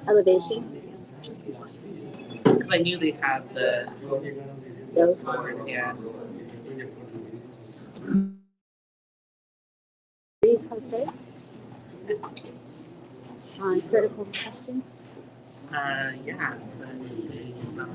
Elevations, Just one. Because I knew they had those. boards, yeah. Brief, Jose, on critical questions. Yeah, but it's not.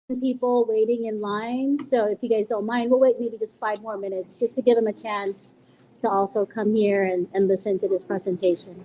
people waiting in line. So if you guys don't mind, we'll wait maybe just 5 more minutes just to give them a chance to also come here and listen to this presentation.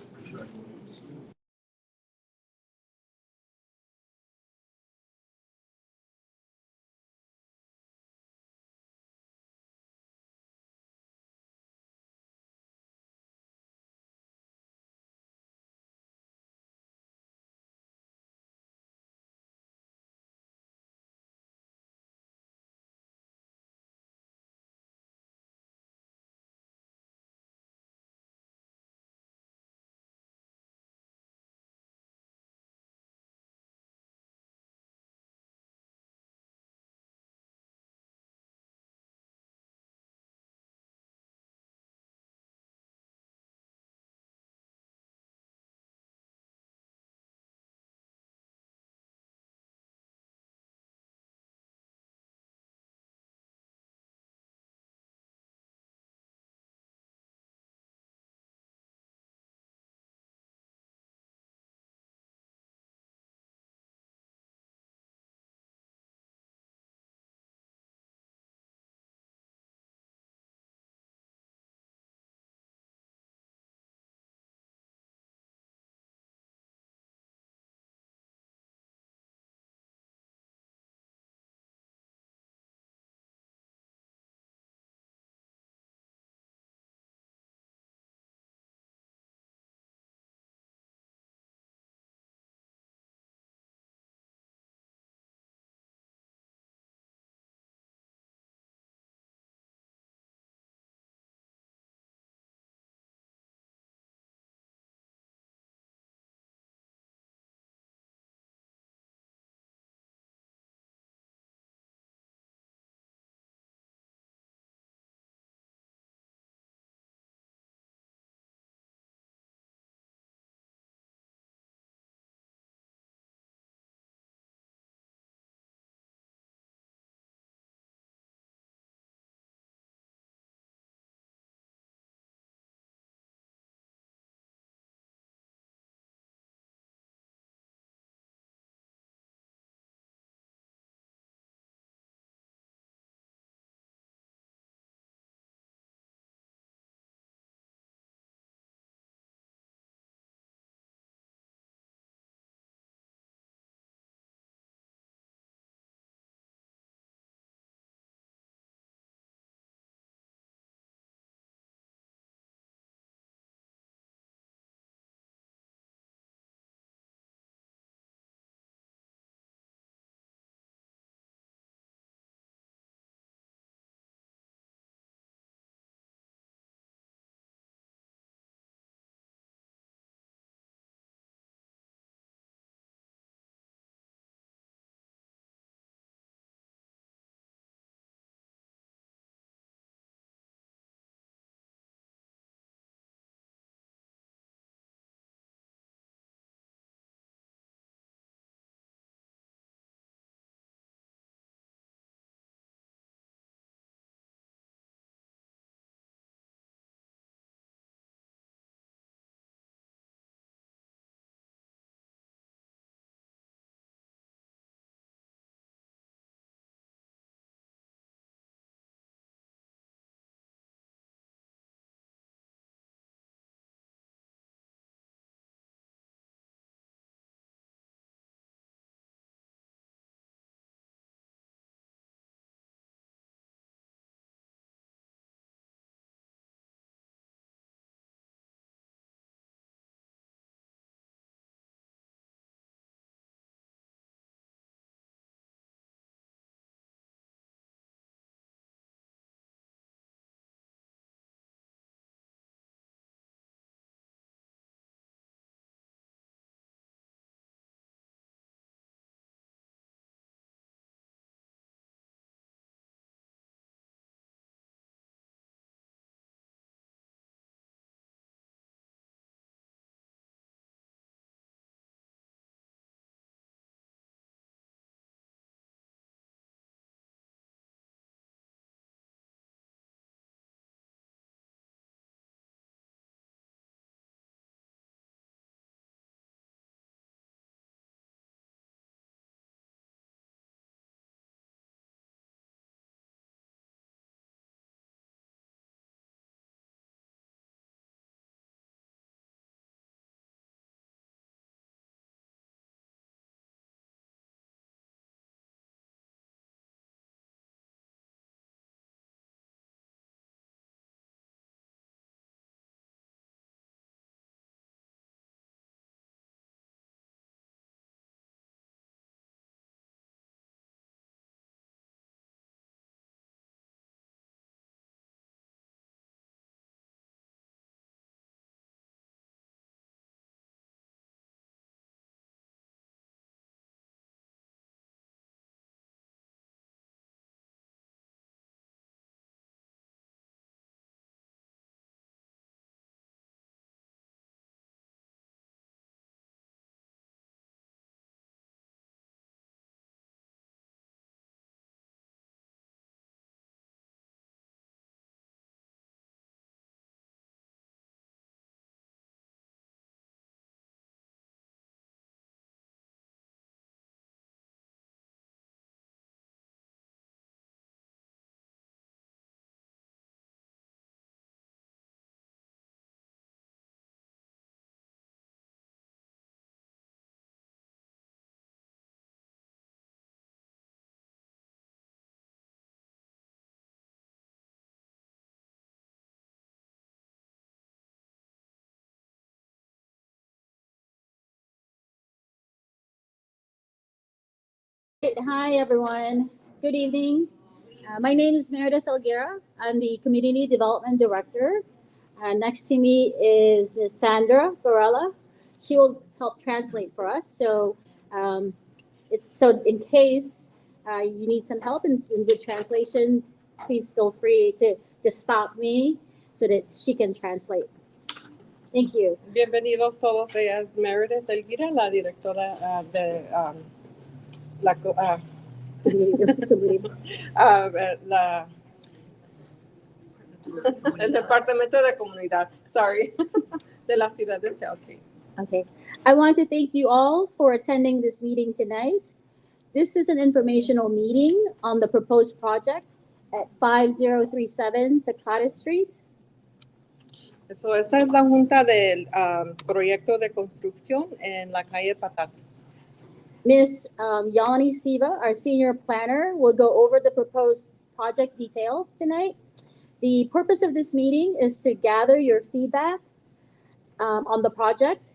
Hi, everyone. Good evening. My name is Meredith Elguera. I'm the Community Development Director. Next to me is Ms. Sandra Varela. She will help translate for us. So so in case you need some help in the translation, please feel free to just stop me so that she can translate. Thank you. Bienvenidos todos. Ella es Meredith Elguera, la directora de la, la el departamento de comunidad. Sorry, de la ciudad de South Cape. Okay. I want to thank you all for attending this meeting tonight. This is an informational meeting on the proposed project at 5037 Patata Street. So, esta es la junta del proyecto de construcción en la calle Patata. Ms. Yalani Siva, our senior planner, will go over the proposed project details tonight. The purpose of this meeting is to gather your feedback on the project.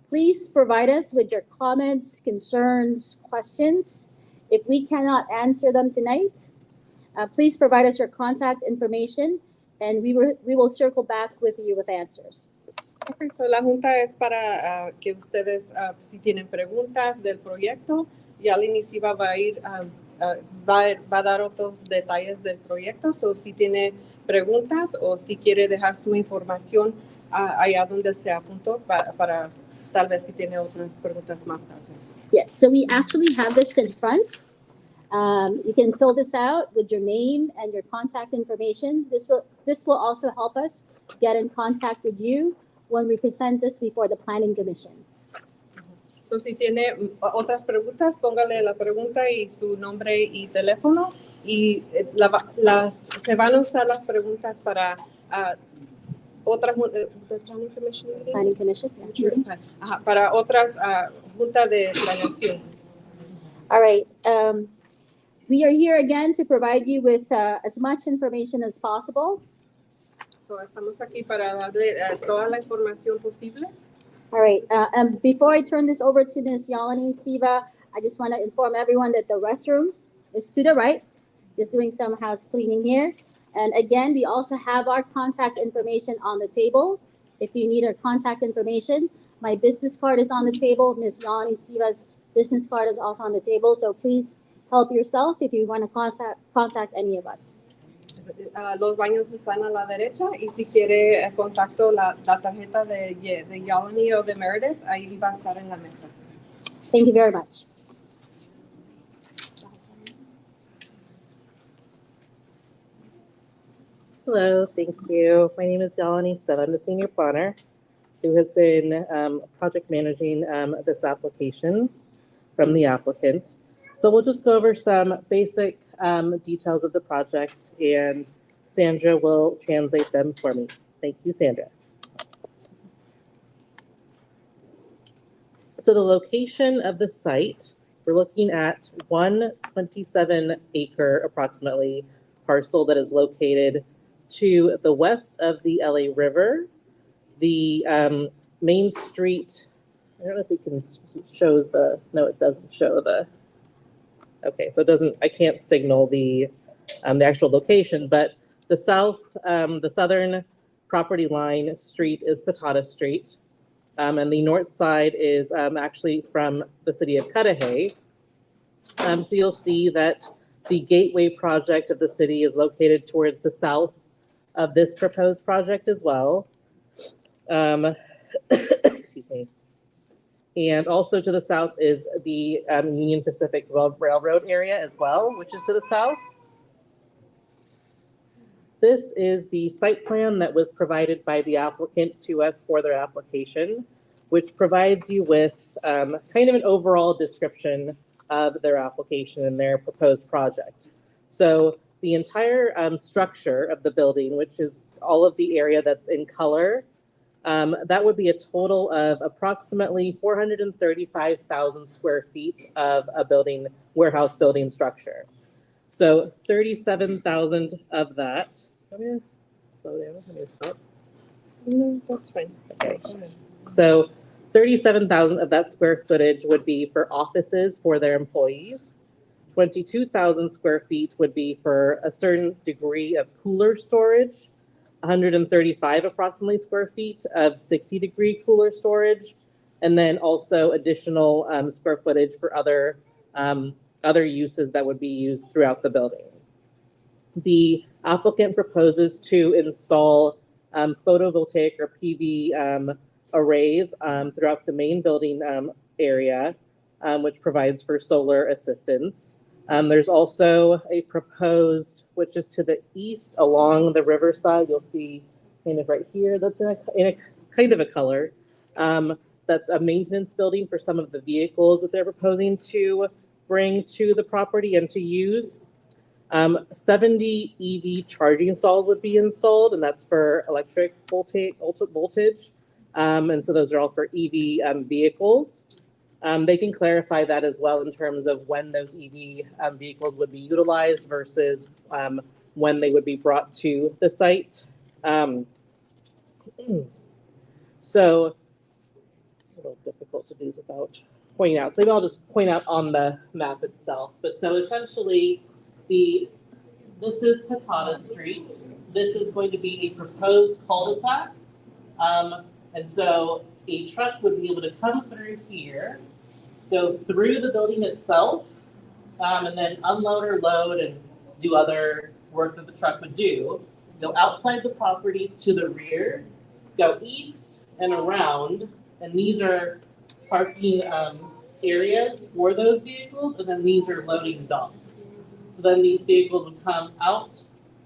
Please provide us with your comments, concerns, questions. If we cannot answer them tonight, please provide us your contact information and we will circle back with you with answers. Okay, so la junta es para que ustedes, si tienen preguntas del proyecto, Yalini Siva va a ir, va a dar otros detalles del proyecto. So, si tiene preguntas o si quiere dejar su información allá donde se apuntó para tal vez si tiene otras preguntas más tarde. Yeah, so we actually have this in front. You can fill this out with your name and your contact information. This will also help us get in contact with you when we present this before the Planning Commission. So, si tiene otras preguntas, póngale la pregunta y su nombre y teléfono y se van a usar las preguntas para otras Planning Commission. Planning Commission. Yeah. Para otras juntas de planeación. All right. We are here again to provide you with as much information as possible. So, estamos aquí para darle toda la información posible. All right. And before I turn this over to Ms. Yalini Siva, I just want to inform everyone that the restroom is to the right. Just doing some house cleaning here. And again, we also have our contact information on the table. If you need our contact information, my business card is on the table. Ms. Yalini Siva's business card is also on the table. So please help yourself if you want to contact any of us. Los baños están a la derecha y si quiere contacto la tarjeta de Yalini o de Meredith, ahí va a estar en la mesa. Thank you very much. Hello, thank you. My name is Yalini Siva. I'm the senior planner who has been project managing this application from the applicant. So we'll just go over some basic details of the project and Sandra will translate them for me. Thank you, Sandra. So the location of the site, we're looking at 127 acre approximately parcel that is located to the west of the LA River. The main street, I don't know if it can shows the, no, it doesn't show the, okay, so it doesn't, I can't signal the actual location, but the southern property line street is Patata Street. And the north side is actually from the city of Cudahy. So you'll see that the gateway project of the city is located towards the south of this proposed project as well. Excuse me. And also to the south is the Union Pacific Railroad area as well, which is to the south. This is the site plan that was provided by the applicant to us for their application, which provides you with kind of an overall description of their application and their proposed project. So the entire structure of the building, which is all of the area that's in color, that would be a total of approximately 435,000 square feet of a building, warehouse building structure. So 37,000 of that. I'm gonna slow down. I'm gonna stop. No, that's fine. Okay. So 37,000 of that square footage would be for offices for their employees. 22,000 square feet would be for a certain degree of cooler storage, 135 approximately square feet of 60-degree cooler storage, and then also additional square footage for other uses that would be used throughout the building. The applicant proposes to install photovoltaic or PV arrays throughout the main building area, which provides for solar assistance. There's also a proposed, which is to the east along the riverside. You'll see kind of right here, that's in a kind of a color. That's a maintenance building for some of the vehicles that they're proposing to bring to the property and to use. 70 EV charging stalls would be installed, and that's for electric voltage. And so those are all for EV vehicles. They can clarify that as well in terms of when those EV vehicles would be utilized versus when they would be brought to the site. So a little difficult to do without pointing out. So maybe I'll just point out on the map itself. But so essentially, this is Patata Street. This is going to be a proposed cul-de-sac. And so a truck would be able to come through here, go through the building itself, and then unload or load and do other work that the truck would do. Go outside the property to the rear, go east and around, and these are parking areas for those vehicles, and then these are loading docks. So then these vehicles would come out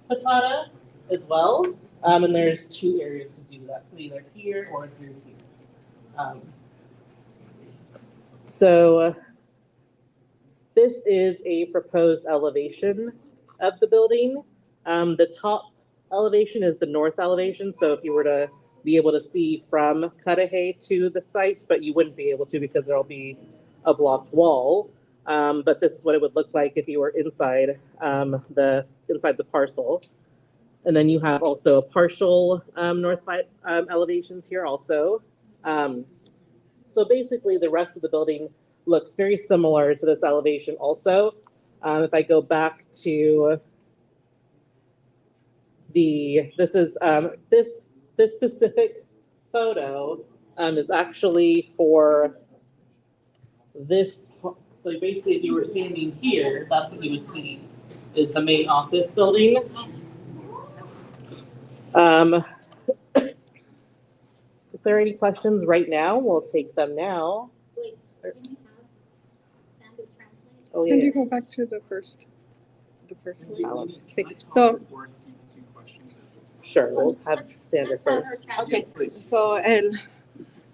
Patata as well, and there's two areas to do that, so either here or through here. So this is a proposed elevation of the building. The top elevation is the north elevation, so if you were to be able to see from Cudahy to the site, but you wouldn't be able to because there'll be a blocked wall. But this is what it would look like if you were inside the parcel. And then you have also a partial north elevations here also. So basically the rest of the building looks very similar to this elevation also. If I go back to this specific photo is actually for this. So basically, if you were standing here, that's what you would see is the main office building. If there are any questions right now, we'll take them now. Wait, can you have Sandy translate? Oh Can yeah. you go back to the first one? So, Sure, we'll have Sandra Let's have her first. translate. okay.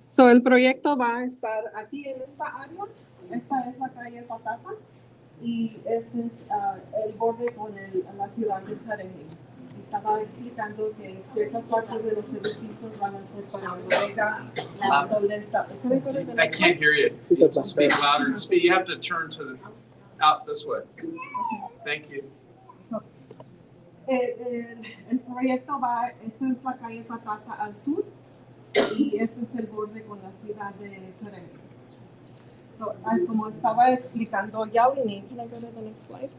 So el proyecto va a estar aquí en esta área. Esta es la calle Patata y ese es el borde con la ciudad de Cudahy. Estaba explicando que ciertas partes de los edificios van a ser para bodega, donde está. I can't hear you. You have to speak louder and speak. You have to turn out this way. Thank you. El proyecto va, esta es la calle Patata al sur y este es el borde con la ciudad de Cudahy. So, como estaba explicando Yalini, can I go to the next slide?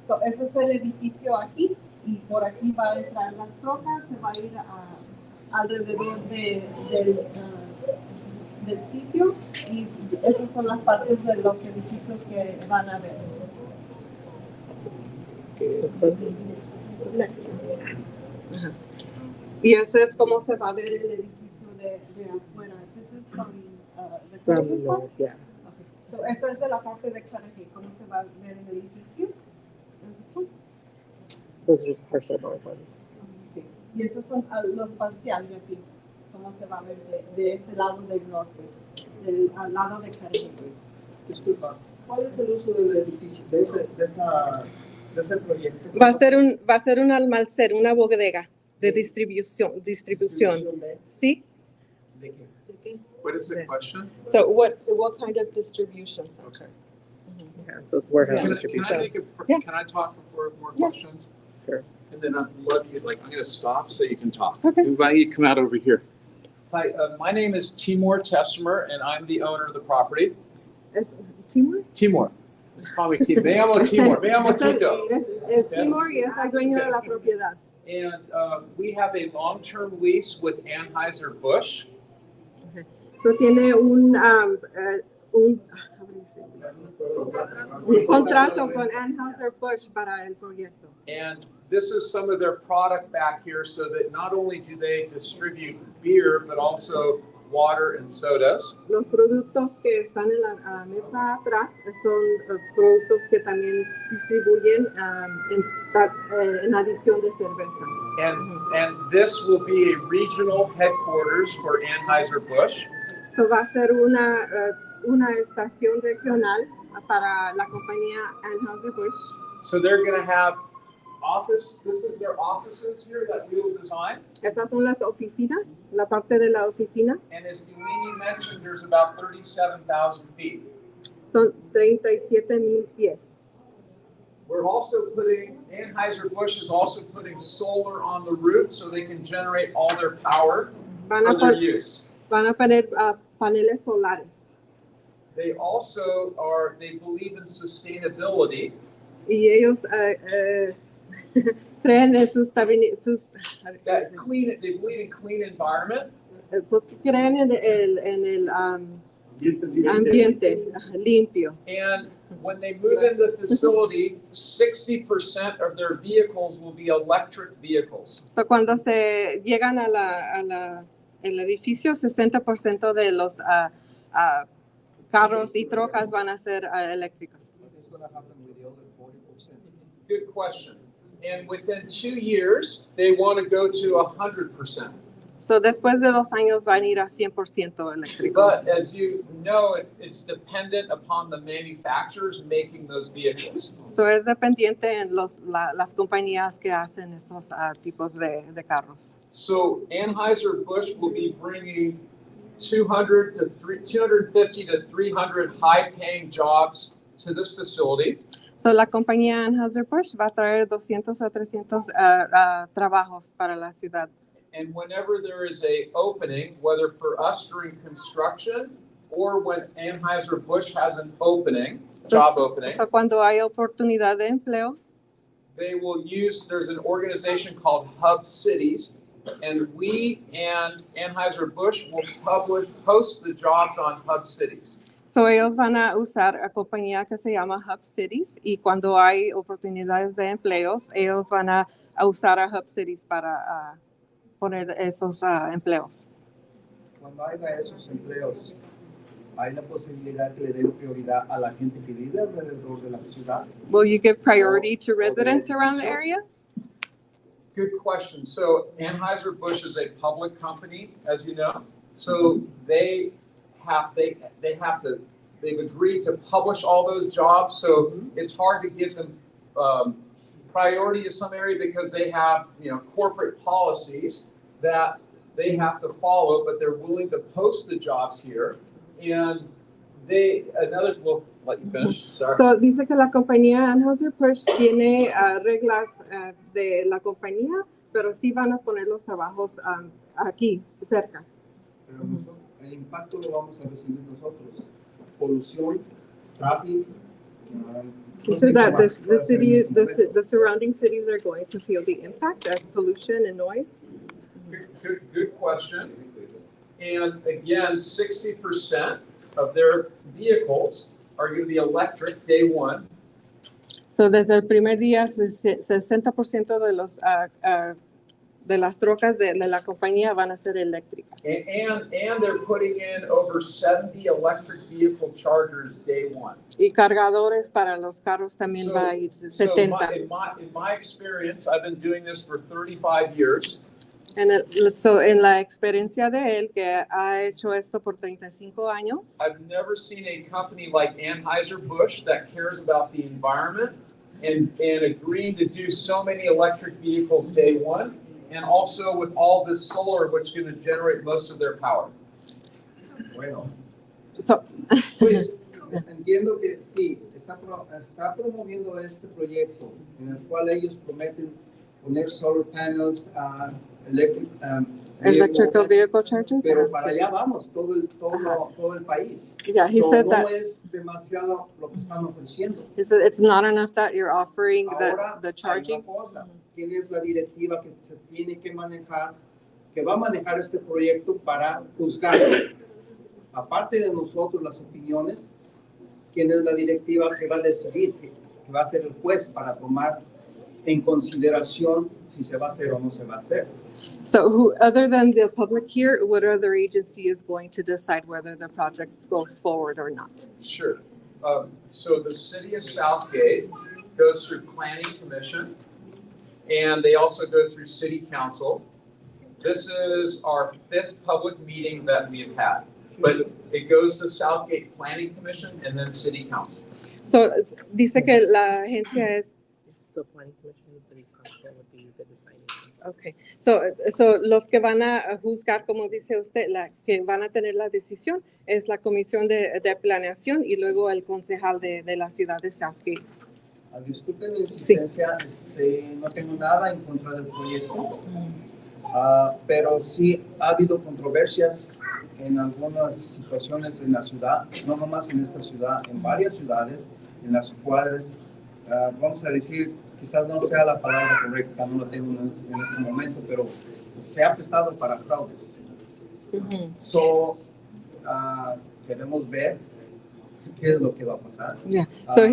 So, este es el edificio aquí y por aquí va a entrar las trocas, se va a ir alrededor del sitio y esas son las partes de los edificios que van a ver. Y ese es como se va a ver el edificio de afuera. This is from the Cudahy side? Yeah. Okay. So, esta es de la parte de Cudahy. ¿Cómo se va a ver el edificio? Those are just partial north ones. Okay. Y esos son los parciales de aquí. ¿Cómo se va a ver de ese lado del norte? Al lado de Cudahy. Disculpa, ¿cuál es el uso del edificio, de ese proyecto? Va a ser un almacén, una bodega de distribución. De, ¿Sí? ¿de qué? What is the question? So what kind of distribution? Okay. Yeah, so it's warehouse Yeah. distribution. Can I talk before more Yes. questions? Sure. And then I'd love you, I'm going to stop so you can talk. Okay. Everybody, you come out over here. Hi, my name is Timur Tessimer, and I'm the owner of the property. Timur? Timur. Just call me Timor. Me llamo Timor. Me llamo Tito. Es Timor y es el dueño de la propiedad. And we have a long-term lease with Anheuser-Busch. So tiene un contrato con Anheuser-Busch para el proyecto. And this is some of their product back here, so that not only do they distribute beer, but also water and sodas. Los productos que están en la mesa atrás son productos que también distribuyen en adición de cerveza. And this will be a regional headquarters for Anheuser-Busch. So va a ser una estación regional para la compañía Anheuser-Busch. So they're going to have this is their offices here that we will design. Estas son las oficinas, la parte de la oficina. And as Delaney mentioned, there's about 37,000 feet. Son 37,000 pies. We're also Anheuser-Busch is also putting solar on the roof so they can generate all their power Van for a, their pon- use. van a poner paneles solares. They also they believe in sustainability. Y ellos creen en That they believe in clean environment. creen en el ambiente limpio. And when they move into the facility, 60% of their vehicles will be electric vehicles. So cuando se llegan el edificio, 60% de los carros y trocas van a ser eléctricos. What's going to happen with the other 40%? Good question. And within 2 years, they want to go to 100%. So después de 2 años van a ir a 100% eléctrico. But as you know, it's dependent upon the manufacturers making those vehicles. So es dependiente en las compañías que hacen esos tipos de carros. So Anheuser-Busch will be bringing 250 to 300 high-paying jobs to this facility. So la compañía Anheuser-Busch va a traer 200 a 300 trabajos para la ciudad. And whenever there is a opening, whether for us during construction or when Anheuser-Busch has an opening, job opening, So cuando hay oportunidad de empleo, they will there's an organization called Hub Cities, and we and Anheuser-Busch will post the jobs on Hub Cities. so ellos van a usar a compañía que se llama Hub Cities y cuando hay oportunidades de empleos, ellos van a usar a Hub Cities para poner esos empleos. Cuando haya esos empleos, ¿hay la posibilidad que le den prioridad a la gente que vive alrededor de la ciudad? Will you give priority to residents around the area? Good question. So Anheuser-Busch is a public company, as you know. So they've agreed to publish all those jobs. So it's hard to give them priority to some area because they have, corporate policies that they have to follow, but they're willing to post the jobs here. And we'll let you finish. Sorry. So dice que la compañía Anheuser-Busch tiene reglas de la compañía, pero sí van a poner los trabajos aquí, cerca. Pero el impacto lo vamos a recibir nosotros. Polución, tráfico. So that the surrounding cities are going to feel the impact of pollution and noise. Good question. And again, 60% of their vehicles are going to be electric day one. So desde el primer día, 60% de las trocas de la compañía van a ser eléctricas. And they're putting in over 70 electric vehicle chargers day one. Y cargadores para los carros también va a ir 70. In my experience, I've been doing this for 35 years. En la experiencia de él, que ha hecho esto por 35 años, I've never seen a company like Anheuser-Busch that cares about the environment and agreeing to do so many electric vehicles day one, and also with all this solar, which is going to generate most of their power. Bueno, so, Please. entiendo que sí, está promoviendo este proyecto en el cual ellos prometen poner solar panels, Electrical vehicle charging? Pero para allá vamos, todo el país. Yeah, he So, said no that es demasiado lo que están ofreciendo. he said it's not enough that you're offering Ahora, the hay charging. una cosa, ¿quién es la directiva que se tiene que manejar, que va a manejar este proyecto para juzgar? Aparte de nosotros, las opiniones, ¿quién es la directiva que va a decidir, que va a ser el juez para tomar en consideración si se va a hacer o no se va a hacer? So who, other than the public here, what other agency is going to decide whether the project goes forward or not? Sure. So the city of Southgate goes through planning commission, and they also go through city council. This is our 5th public meeting that we've had, but it goes to Southgate Planning Commission and then city council. So dice que la agencia es So planning commission and city council would be the deciding. okay. So los que van a juzgar, como dice usted, la que van a tener la decisión es la comisión de planeación y luego el concejal de la ciudad de Southgate. Disculpe mi insistencia, no tengo nada en contra del proyecto, pero sí ha habido controversias en algunas situaciones en la ciudad, no nomás en esta ciudad, en varias ciudades en las cuales, vamos a decir, quizás no sea la palabra correcta, no la tengo en este momento, pero se ha prestado para fraudes. So, queremos ver qué es lo que va a pasar. Yeah. So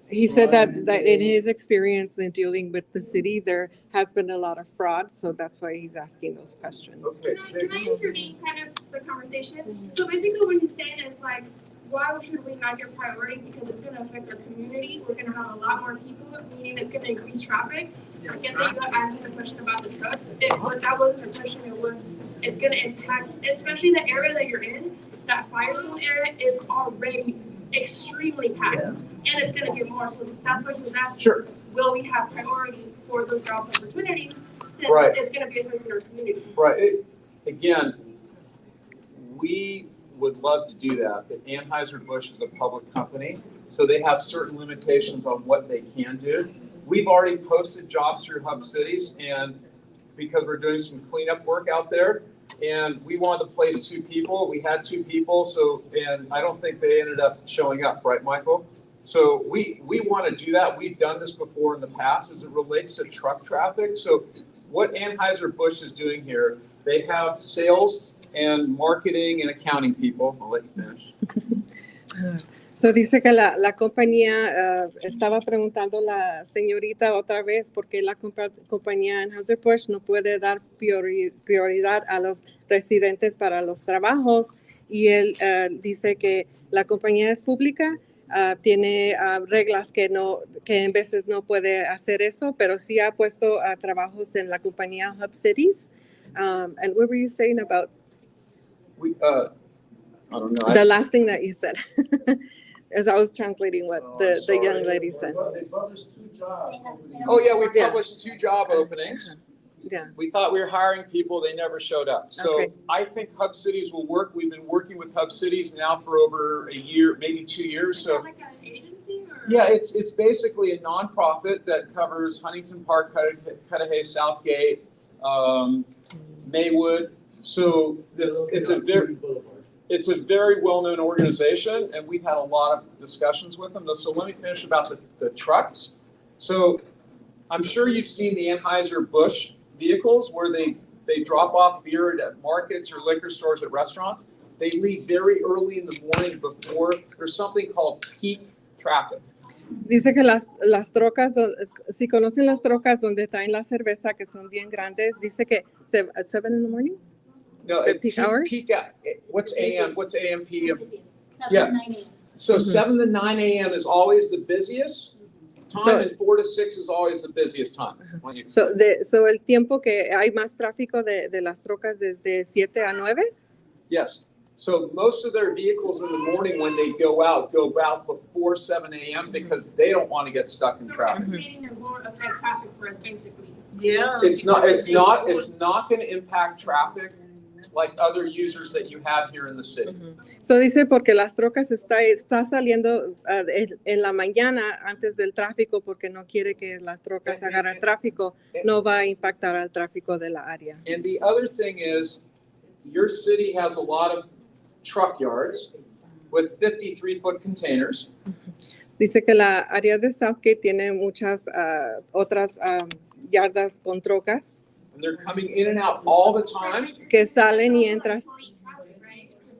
he said that in his experience in dealing with the city, there has been a lot of fraud, so that's why he's asking those questions. Okay. Can I intervene kind of the conversation? So basically what he's saying is like, why should we not get priority? Because it's going to affect our community. We're going to have a lot more people, meaning it's going to increase traffic. I get that you got answered the question about the trucks. But that wasn't the question. It was, it's going to impact, especially the area that you're in. That Firestone area is already extremely packed, and it's going to get more. So that's what he was asking. Sure. Will we have priority for those job opportunities since Right. it's going to be affecting our community? Right. Again, we would love to do that, but Anheuser-Busch is a public company, so they have certain limitations on what they can do. We've already posted jobs through Hub Cities, and because we're doing some cleanup work out there, and we wanted to place 2 people. We had 2 people, and I don't think they ended up showing up, right, Michael? So we want to do that. We've done this before in the past as it relates to truck traffic. So what Anheuser-Busch is doing here, they have sales and marketing and accounting people. I'll let you finish. So dice que la compañía, estaba preguntando la señorita otra vez porque la compañía Anheuser-Busch no puede dar prioridad a los residentes para los trabajos y él dice que la compañía es pública, tiene reglas que en veces no puede hacer eso, pero sí ha puesto trabajos en la compañía Hub Cities. And what were you saying about I don't know. the last thing that you said? As I was translating what the young lady said. They published 2 jobs. Oh, yeah, we Yeah. published 2 job openings. Yeah. We thought we were hiring people, they never showed up. So Okay. I think Hub Cities will work. We've been working with Hub Cities now for over a year, maybe 2 years. Is So that like an agency or? yeah, it's basically a nonprofit that covers Huntington Park, Cudahy, Southgate, Maywood. So it's a very well-known organization, and we've had a lot of discussions with them. So let me finish about the trucks. So I'm sure you've seen the Anheuser-Busch vehicles where they drop off beer at markets or liquor stores at restaurants. They leave very early in the morning before there's something called peak traffic. Dice que las trocas, si conocen las trocas donde traen la cerveza que son bien grandes, dice que at 7 in the morning? No, Is it peak hours? What's AM? What's AM, PM? Busiest, Yeah. 7 to 9 a.m. So Mhm. 7 to 9 a.m. is always the busiest time, So- and 4 to 6 is always the busiest time. Why don't you So, explain? so el tiempo que hay más tráfico de las trocas desde 7 a 9? Yes. So most of their vehicles in the morning when they go out before 7 a.m. because they don't want to get stuck in So we're traffic. estimating it won't affect traffic for us basically. Yeah. It's not going to impact traffic like other users that you have here in the city. So dice porque las trocas está saliendo en la mañana antes del tráfico porque no quiere que las trocas agarren tráfico, no va a impactar al tráfico de la área. And the other thing is, your city has a lot of truck yards with 53-foot containers. Dice que la área de Southgate tiene muchas otras yardas con trocas And they're coming in and out all the time. que salen y entran. It's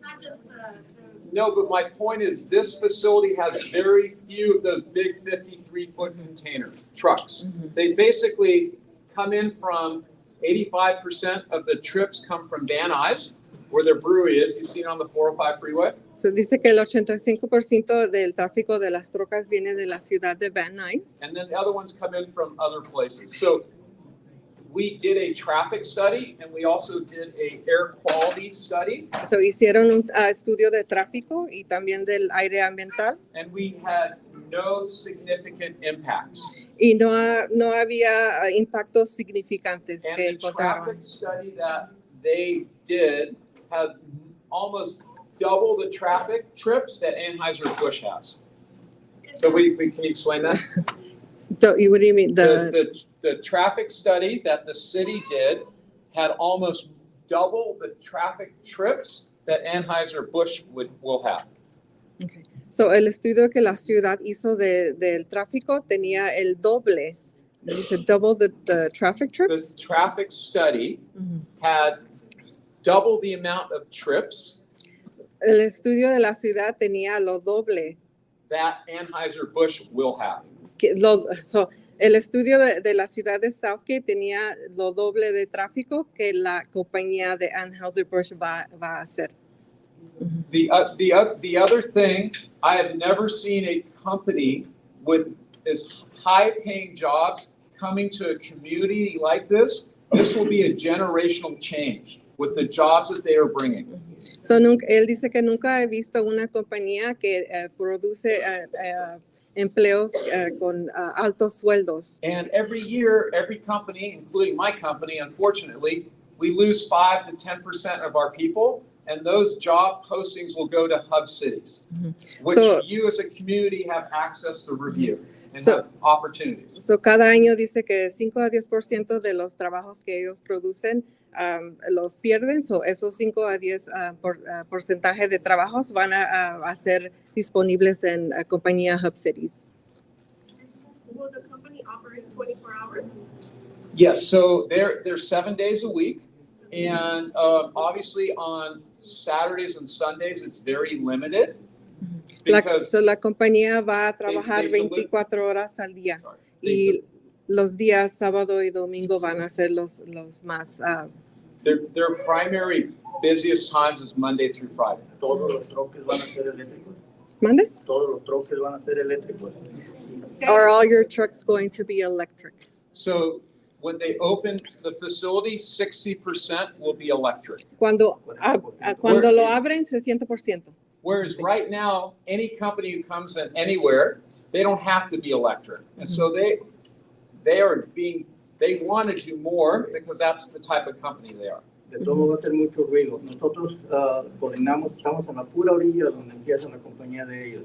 not just the No, but my point is this facility has very few of those big 53-foot container trucks. They basically come in from 85% of the trips come from Van Nuys, where their brewery is. You see it on the 405 freeway. So dice que el 85% del tráfico de las trocas viene de la ciudad de Van Nuys. And then the other ones come in from other places. So we did a traffic study and we also did a air quality study. So hicieron un estudio de tráfico y también del aire ambiental And we had no significant impacts. y no había impactos significantes And que the encontraron. traffic study that they did had almost double the traffic trips that Anheuser-Busch has. So we can you explain that? So, what do you mean? The traffic study that the city did had almost double the traffic trips that Anheuser-Busch will have. Okay. So, el estudio que la ciudad hizo del tráfico tenía el doble. Dice double the traffic The trips. traffic study had double the amount of trips El estudio de la ciudad tenía lo doble. that Anheuser-Busch will have. So, el estudio de la ciudad de Southgate tenía lo doble de tráfico que la compañía de Anheuser-Busch va a hacer. The other thing, I have never seen a company with as high-paying jobs coming to a community like this. This will be a generational change with the jobs that they are bringing. So, él dice que nunca he visto una compañía que produce empleos con altos sueldos. And every year, every company, including my company, unfortunately, we lose 5 to 10% of our people, and those job postings will go to hub cities, which So- you as a community have access to review and So- have opportunities. So, cada año dice que 5 a 10% de los trabajos que ellos producen los pierden. So, esos 5 a 10 porcentaje de trabajos van a ser disponibles en compañía Hub Cities. will the company operate 24 hours? Yes, so they're 7 days a week, and obviously on Saturdays and Sundays, it's very limited. Because La compañía va a trabajar they 24 horas al día they- y los días sábado y domingo van a ser los más. their primary busiest times is Monday through Friday. Todos los troques van a ser eléctricos. ¿Mande? Todos los troques van a ser eléctricos. Are all your trucks going to be electric? So when they open the facility, 60% will be electric. Cuando lo abren, 60%. Whereas right now, any company who comes in anywhere, they don't have to be electric. And so they want to do more because that's the type of company they are. De todo va a ser mucho ruido. Nosotros coordinamos, estamos en la pura orilla donde empieza la compañía de ellos.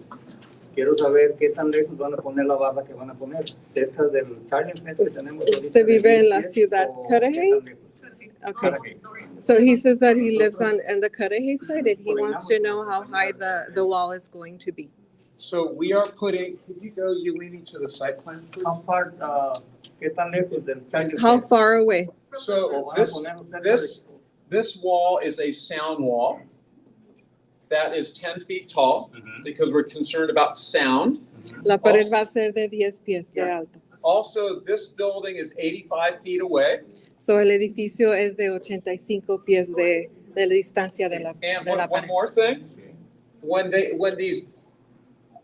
Quiero saber qué tan lejos van a poner la barra que van a poner. Cerca del Charlie Fest que tenemos ahorita. ¿Usted vive en la ¿10 ciudad o Cudahy? qué tan lejos? Okay. Cudahy. So he says that he lives on the Cudahy side and he wants to know how high the wall is going to be. So we are putting, could you go, you leaning to the site plan, please? How far, qué tan lejos del Charlie How Fest? far away? So ¿O van a this, ponerlo cerca this, this wall is a sound wall that is 10 feet tall because we're concerned about sound. La pared va a ser de 10 pies de alto. Also, this building is 85 feet away. So el edificio es de 85 pies de distancia de la And one pared. more thing, when these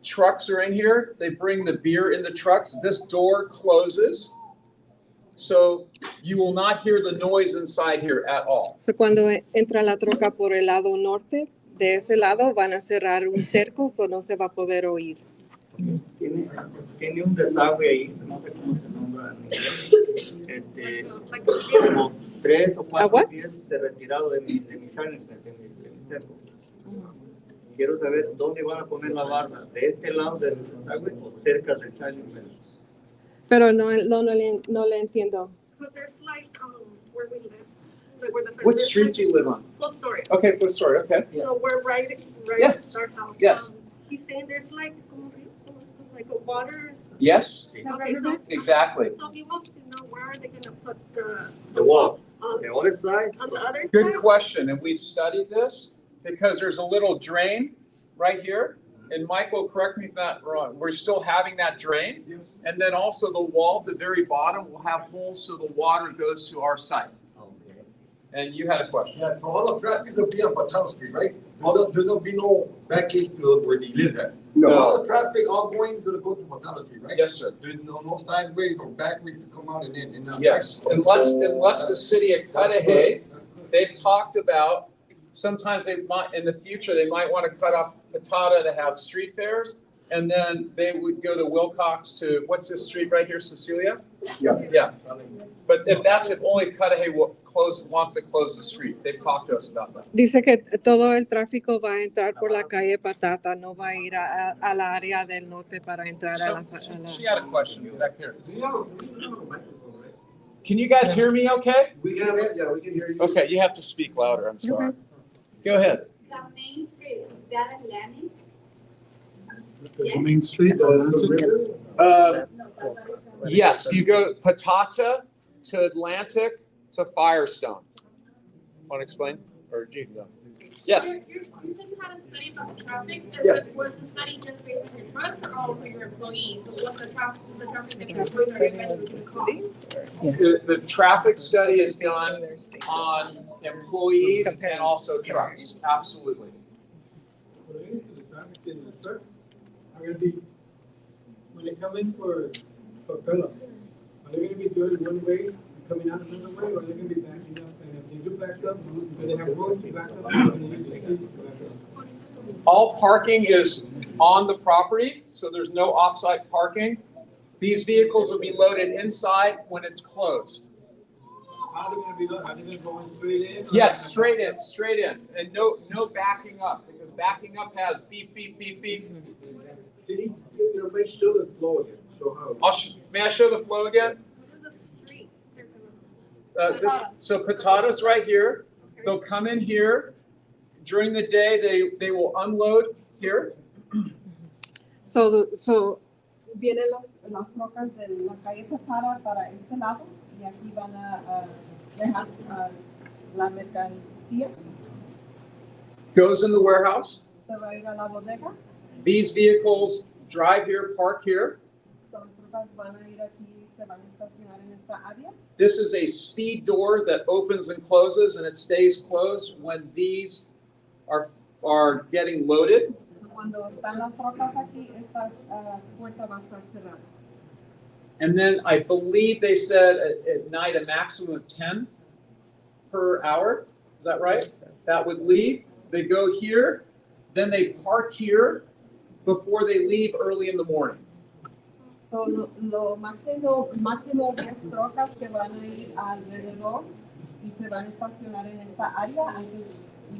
trucks are in here, they bring the beer in the trucks, this door closes. So you will not hear the noise inside here at all. So cuando entra la troca por el lado norte, de ese lado van a cerrar un cerco, so no se va a poder oír. Tiene un desagüe ahí, no sé cómo se nombra en inglés. 3 o 4 what? pies de retirado de mi challenge, de mi cerco. Quiero saber dónde van a poner la barda, de este lado del desagüe o cerca del challenge. Pero no le entiendo. But there's like, where we live, like where the. What street do you live on? Full story. Okay, full story, okay. So we're right Yes. at our house. Yes. He's saying there's like a water. Yes, Okay, so, exactly. so he wants to know where are they gonna put The wall. on, The other side, on the other Good side? question, and we studied this because there's a little drain right here. And Michael, correct me if that's wrong, we're still having that drain. And then also the wall at the very bottom will have holes so the water goes to our site. And you had a question. Yeah, so all the traffic will be on Patata Street, right? There'll be no back into where they live at. No. All the traffic, all going, gonna go to Patata Street, right? Yes, sir. There's no sideways or backways to come out and in and out. Yes, unless the city of Cudahy, they've talked about, sometimes they might, in the future, they might want to cut off Patata to have street fairs. And then they would go to Wilcox to, what's this street right here, Cecilia? Yeah. Yeah. But if that's if only Cudahy wants to close the street, they've talked to us about that. Dice que todo el tráfico va a entrar por la calle Patata, no va a ir a la área del norte para entrar a la. She had a question back here. Can you guys hear me okay? We can hear you. Okay, you have to speak louder, I'm sorry. Go ahead. The main street, is that Atlantic? There's a main street. Yes, you go Patata to Atlantic to Firestone. Want to explain? Or you can go. Yes. You said you had a study about the traffic. Yeah. Was the study just based on your trucks or also your employees? So what the traffic that your employees are eventually going to cost? The traffic study is done on employees and also trucks. Absolutely. When they come in for fill-up, are they gonna be doing one way, coming out another way, or are they gonna be backing up? And if they do back up, do they have room to back up, or are they gonna use the streets to back up? All parking is on the property, so there's no off-site parking. These vehicles will be loaded inside when it's closed. How are they gonna be, are they gonna go in straight in? Yes, straight in, and no backing up, because backing up has beep, beep, beep, beep. Can you make sure the flow again? So how? May I show the flow again? What is the street they're gonna- So Patata's right here. They'll come in here. During the day, they will unload here. So Vienen las trocas de la calle Patata para este lado y aquí van a dejar la mercancía. Goes in the warehouse. Se va a ir a la bodega. These vehicles drive here, park here. Son trocas van a ir aquí, se van a estacionar en esta área. This is a speed door that opens and closes, and it stays closed when these are getting loaded. Cuando están las trocas aquí, esta puerta va a estar cerrada. And then I believe they said at night a maximum of 10 per hour. Is that right? That would leave. They go here, then they park here before they leave early in the morning. So, lo máximo 10 trocas que van a ir alrededor y se van a estacionar en esta área antes y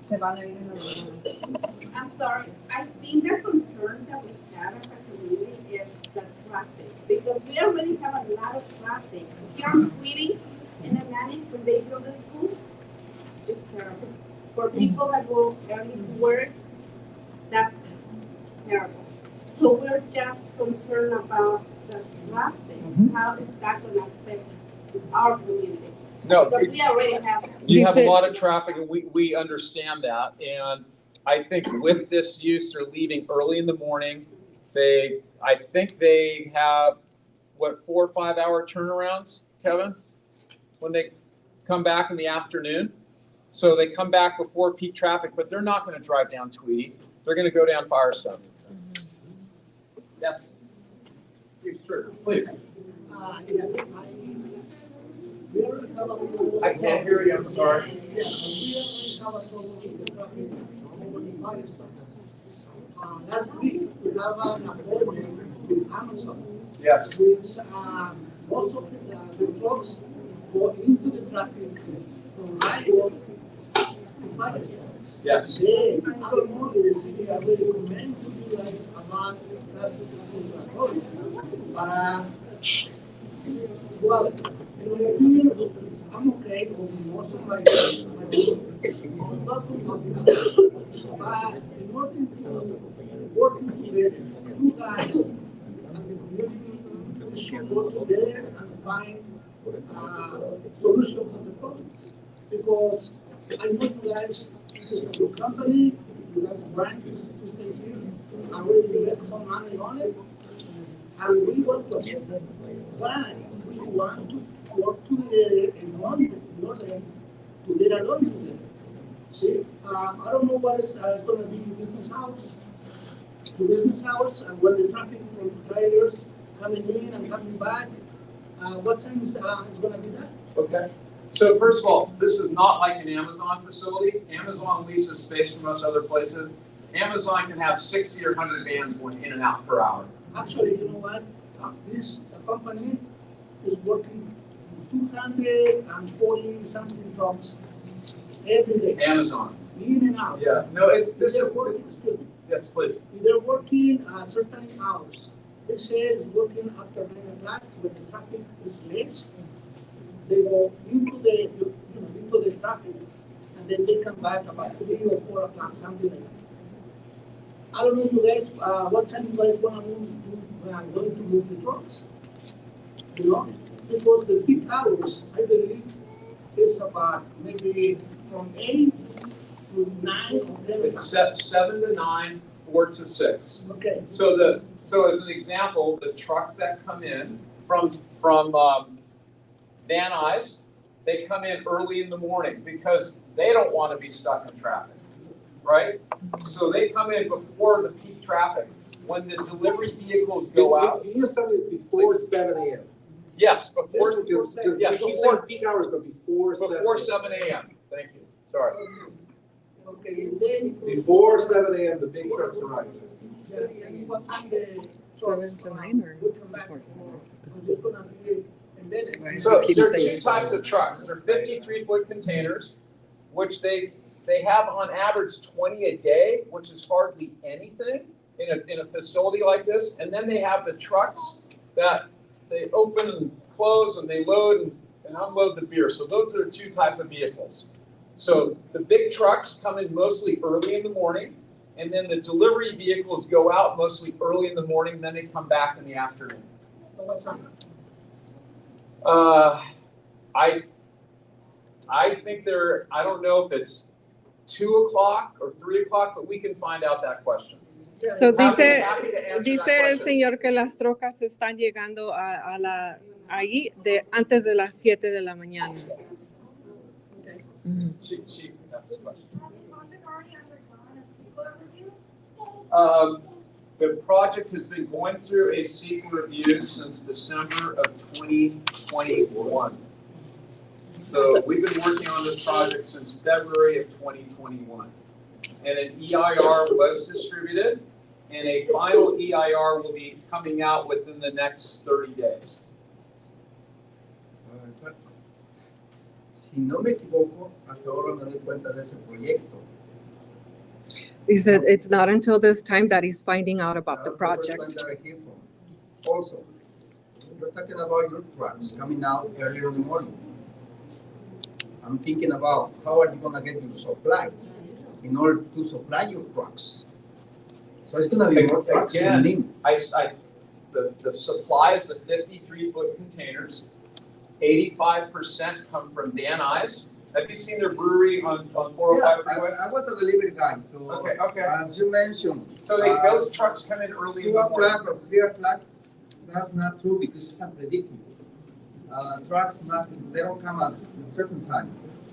se van a ir en la mañana. I'm sorry, I think the concern that we have as a community is the traffic, because we already have a lot of traffic. Here on Tweedy, in Atlantic, when they build the schools, it's terrible. For people that go early to work, that's terrible. So we're just concerned about the traffic, how is that gonna affect our community? No, Because we already have. you have a lot of traffic, and we understand that. And I think with this use, they're leaving early in the morning. I think they have, 4 or 5 hour turnarounds, Kevin? When they come back in the afternoon. So they come back before peak traffic, but they're not gonna drive down Tweedy. They're gonna go down Firestone. Yes. Sure, please. I can't hear you, I'm sorry. Last week, we have an appointment with Amazon. Yes. Which most of the trucks go into the traffic from Iowa to Paris. Yes. Then, I don't know if the city I will recommend to you guys about traffic control. Para, well, I'm okay with most of my but in order to working together, you guys and the community should go together and find a solution for the problems. Because I know you guys, because of your company, you guys want to stay here, I really invest some money on it, and we want to achieve that. But we want to work together and want to get along together. See, I don't know what is going to be business hours. The business hours and when the traffic from trailers coming in and coming back, what time is going to be that? Okay. So first of all, this is not like an Amazon facility. Amazon leases space from us other places. Amazon can have 60 or 100 vans going in and out per hour. Actually, you know what? This company is working 240 something trucks every day. Amazon. In and out. Yeah. No, it's this They're is. working, Yes, please. they're working certain hours. They say it's working after 9 o'clock when the traffic is less. They go into the traffic and then they come back about 3 or 4 o'clock, something like that. I don't know you guys, what time you guys going to move the trucks? You know, because the peak hours, I believe, is about maybe from 8 to 9 or 10. It's 7 to 9, 4 to 6. Okay. So as an example, the trucks that come in from Van Nuys, they come in early in the morning because they don't want to be stuck in traffic, right? So they come in before the peak traffic. When the delivery vehicles go out. Can you tell me before 7 a.m.? Yes, before. Yeah, You keep before saying peak hours, but before 7 Before 7 a.m. Thank you. Sorry. Okay, then. Before 7 a.m., the big trucks arrive. And what time the 7 to 9 or will come back? before 7? It's gonna be embedded. So Keep there are saying two types of trucks. They're 53-foot containers, which they have on average 20 a day, which is hardly anything in a facility like this. And then they have the trucks that they open and close and they load and unload the beer. So those are the two types of vehicles. So the big trucks come in mostly early in the morning, and then the delivery vehicles go out mostly early in the morning, then they come back in the afternoon. What time? I think I don't know if it's 2 o'clock or 3 o'clock, but we can find out that question. So Happy dice, to answer dice that el question. señor que las trocas están llegando ahí antes de las 7 de la mañana. She asked the question. The project has been going through a CEQA review since December of 2021. So we've been working on this project since February of 2021. And an EIR was distributed, and a final EIR will be coming out within the next 30 days. Si no me equivoco, hasta ahora me doy cuenta de ese proyecto. He said it's not until this time that he's finding out about the That's the first project. time that I hear from. Also, you're talking about your trucks coming out earlier in the morning. I'm thinking about how are you gonna get your supplies in order to supply your trucks. So it's gonna be more trucks coming in. The supplies, the 53-foot containers, 85% come from Van Nuys. Have you seen their brewery on 405 freeway? I was a delivery guy, so Okay. as you mentioned. So those trucks come in early in 2 the morning. o'clock or 3 o'clock, that's not true because it's unpredictable. Trucks they don't come at a certain time.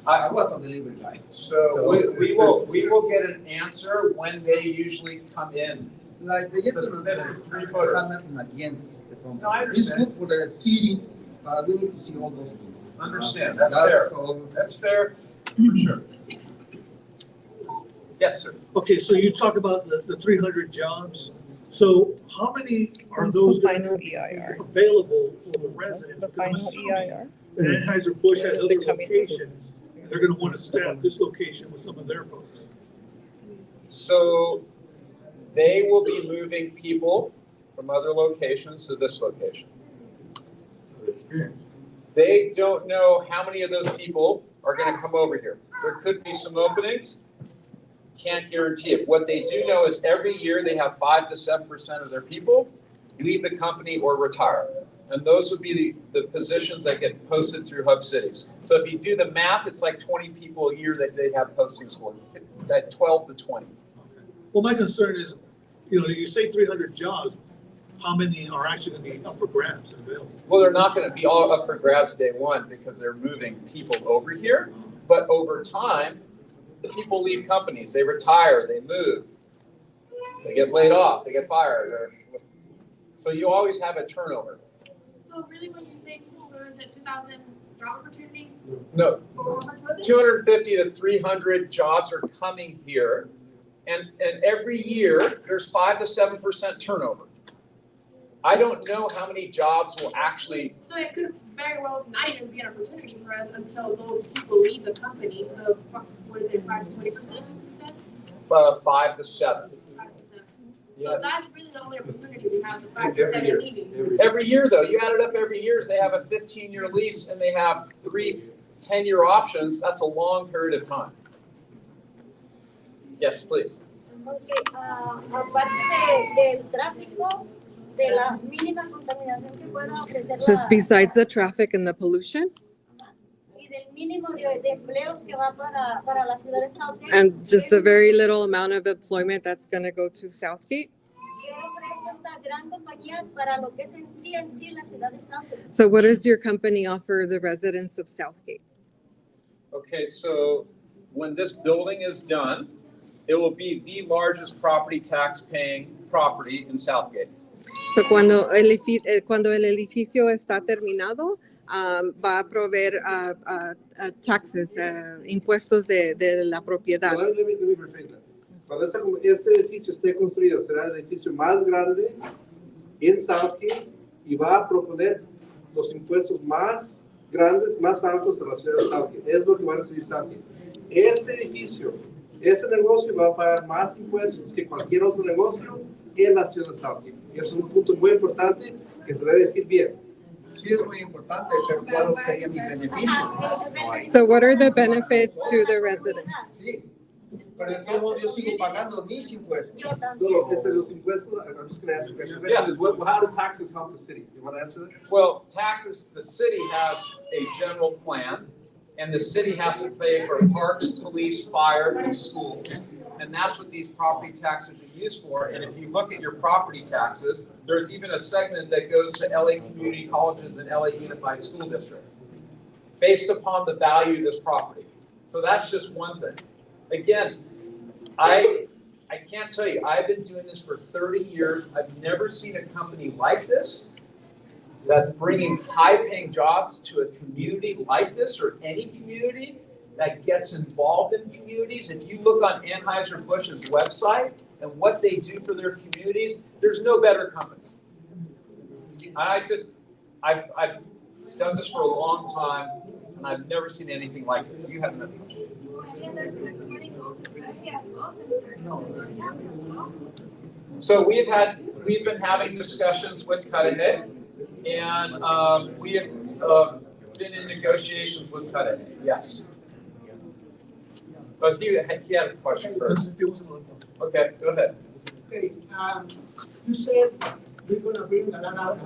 I was a delivery guy. So we will get an answer when they usually come in. Like the gentleman says, I have nothing against the company. No, I It's understand. good for the city, but we need to see all those things. Understand, that's fair. all. That's fair, for sure. Yes, sir. Okay, so you talk about the 300 jobs. So how many are What's those the going to final be EIR? available for the residents? The Because I'm final assuming EIR? And Anheuser-Busch has other locations, and they're gonna wanna staff this location with some of their folks. So they will be moving people from other locations to this location. They don't know how many of those people are gonna come over here. There could be some openings, can't guarantee it. What they do know is every year they have 5 to 7% of their people leave the company or retire. And those would be the positions that get posted through Hub Cities. So if you do the math, it's like 20 people a year that they have postings for, at 12 to 20. Well, my concern is, you say 300 jobs, how many are actually gonna be up for grabs and available? Well, they're not gonna be all up for grabs day one because they're moving people over here. But over time, people leave companies, they retire, they move, they get laid off, they get fired. So you always have a turnover. So really when you say, what is it, 2,000 job opportunities? No, Or how much was it? 250 to 300 jobs are coming here. And every year, there's 5 to 7% turnover. I don't know how many jobs will actually. So it could very well not even be an opportunity for us until those people leave the company. The, what is it, 5 to 20%, you said? 5 to 7. 5 to 7. Yeah. So that's really the only opportunity we have, the 5 to 7 leaving. Every year, though, you add it up every year, they have a 15-year lease and they have 3 10-year options. That's a long period of time. Yes, please. Porque aparte del tráfico, de la mínima contaminación que pueda ofrecer Says besides the traffic and the pollution, y del mínimo de empleos que va para la ciudad de Southgate. and just the very little amount of employment that's going to go to Southgate. ¿Qué ofrece esta gran compañía para lo que es en sí la ciudad de Southgate? So what does your company offer the residents of Southgate? Okay, so when this building is done, it will be the largest property tax paying property in Southgate. So cuando el edificio está terminado, va a proveer taxes, impuestos de la propiedad. Let me rephrase that. Cuando este edificio esté construido, será el edificio más grande en Southgate y va a proponer los impuestos más grandes, más altos de la ciudad de Southgate. Es lo que va a recibir Southgate. Este edificio, ese negocio va a pagar más impuestos que cualquier otro negocio en la ciudad de Southgate. Y eso es un punto muy importante que se debe decir bien. Sí, es muy importante, pero ¿cuál sería mi beneficio? So what are the benefits to the residents? Sí, pero de todo modo yo sigo pagando mis impuestos. No, los impuestos, I'm just going to answer the question. Yeah. Is how do taxes help the city? You want to answer that? Well, taxes, the city has a general plan, and the city has to pay for parks, police, fire, and schools. And that's what these property taxes are used for. And if you look at your property taxes, there's even a segment that goes to LA Community Colleges and LA Unified School District based upon the value of this property. So that's just one thing. Again, I can't tell you, I've been doing this for 30 years. I've never seen a company like this that's bringing high-paying jobs to a community like this, or any community that gets involved in communities. If you look on Anheuser-Busch's website and what they do for their communities, there's no better company. I've done this for a long time, and I've never seen anything like this. You haven't. So we've been having discussions with Cudahy, and we have been in negotiations with Cudahy. Yes. But he had a question first. Okay, go ahead. Okay, you said we're gonna bring a lot of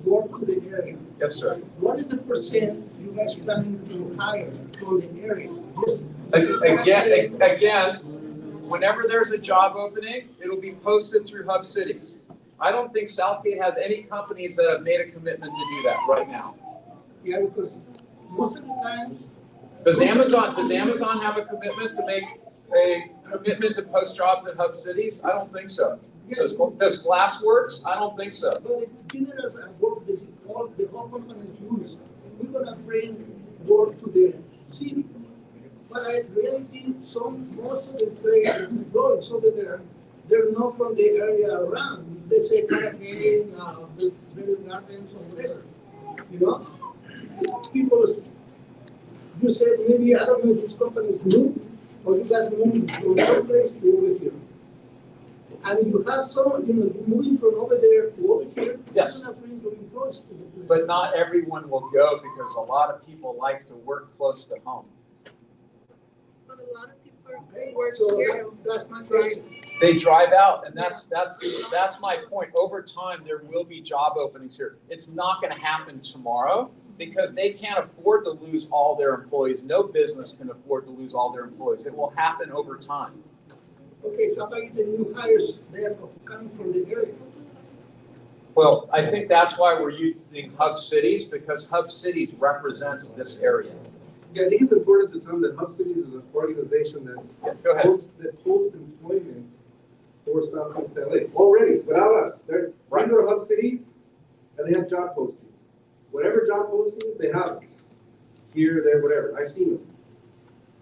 work to the area. Yes, sir. What is the percent you guys planning to hire from the area? Again, whenever there's a job opening, it'll be posted through Hub Cities. I don't think Southgate has any companies that have made a commitment to do that right now. Yeah, because most of the times. Does Amazon have a commitment to make a commitment to post jobs at Hub Cities? I don't think so. Yes. Does Glassworks? I don't think so. But the general work that the whole company use, we're gonna bring work to the city. But I really think most of the employees over there, they're not from the area around. They say Caribbean, Berry Gardens, or whatever, you know? you said maybe, I don't know if this company is new, or you guys moving from one place to over here. And you have some, moving from over there to over here. Yes. You're not bringing your employees to the place. But not everyone will go because a lot of people like to work close to home. But a lot of people Okay, work so here. that's my question. They drive out, and that's my point. Over time, there will be job openings here. It's not going to happen tomorrow because they can't afford to lose all their employees. No business can afford to lose all their employees. It will happen over time. Okay, how about the new hires there coming from the area? Well, I think that's why we're using hub cities, because hub cities represents this area. Yeah, I think it's important to tell them that Hub Cities is an organization that Go ahead. posts employment for Southeast LA already, without us. They're regular Hub Cities, and they have job postings. Whatever job postings, they have them. Here, there, whatever. I've seen them.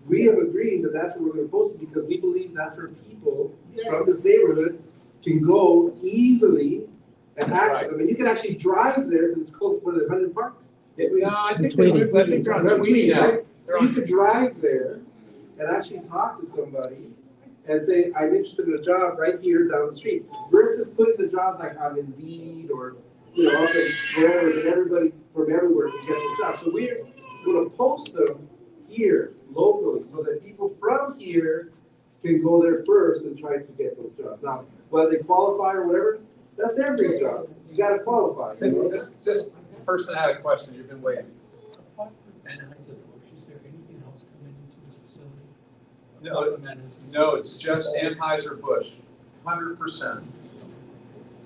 We have agreed that that's where we're going to post it because we believe that's where people from this neighborhood can go easily and access them. And you can actually drive there because it's close to the Huntington Park. No, I think they're on Tweety now. Right? So you could drive there and actually talk to somebody and say, I'm interested in a job right here down the street, versus putting the jobs like on Indeed or up in wherever, that everybody from everywhere can get those jobs. So we're going to post them here locally so that people from here can go there first and try to get those jobs. Now, whether they qualify or whatever, that's every job. You got to qualify. This person had a question. You've been waiting. Is there anything else coming into this facility? No, it's just Anheuser-Busch, 100%.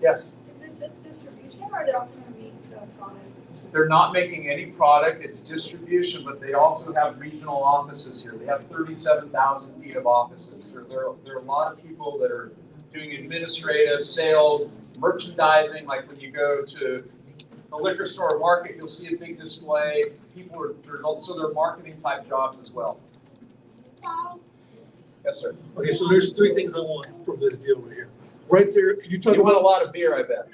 Yes. Is it just distribution or are they also going to make the product? They're not making any product, it's distribution, but they also have regional offices here. They have 37,000 feet of offices. So there are a lot of people that are doing administrative, sales, merchandising, like when you go to a liquor store or market, you'll see a big display. So they're marketing type jobs as well. Yes, sir. Okay, so there's three things I want from this deal right here. Right there, could you talk You want a about? lot of beer, I bet.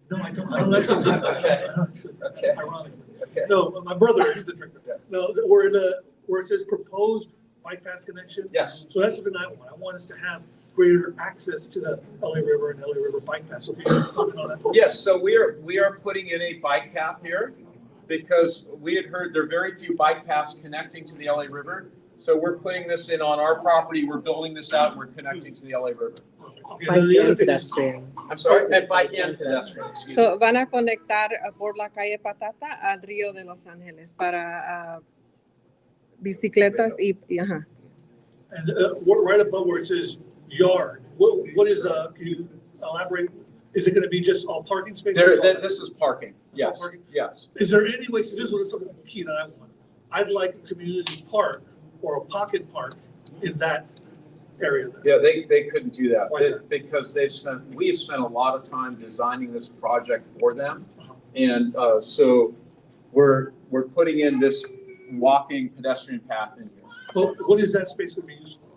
No, I don't. I don't actually drink that. Okay. Ironically. Okay. No, my brother is the drinker. No, where it says proposed bike path connection. Yes. So that's the thing I want. I want us to have greater access to the LA River and LA River bike path. So people can comment on that. Yes, so we are putting in a bike path here because we had heard there are very few bike paths connecting to the LA River. So we're putting this in on our property. We're building this out and we're connecting to the LA River. I'm sorry, and bike and pedestrian, excuse me. So, van a conectar por la calle Patata al río de Los Ángeles para bicicletas y ajá. And right above where it says yard, what is, can you elaborate? Is it going to be just all parking spaces? This is parking, yes, parking? yes. Is there any way, so this is something key that I want. I'd like a community park or a pocket park in that area there. Yeah, they couldn't do that. Why is that? Because we have spent a lot of time designing this project for them. And so we're putting in this walking pedestrian path in here. Well, what is that space going to be used for?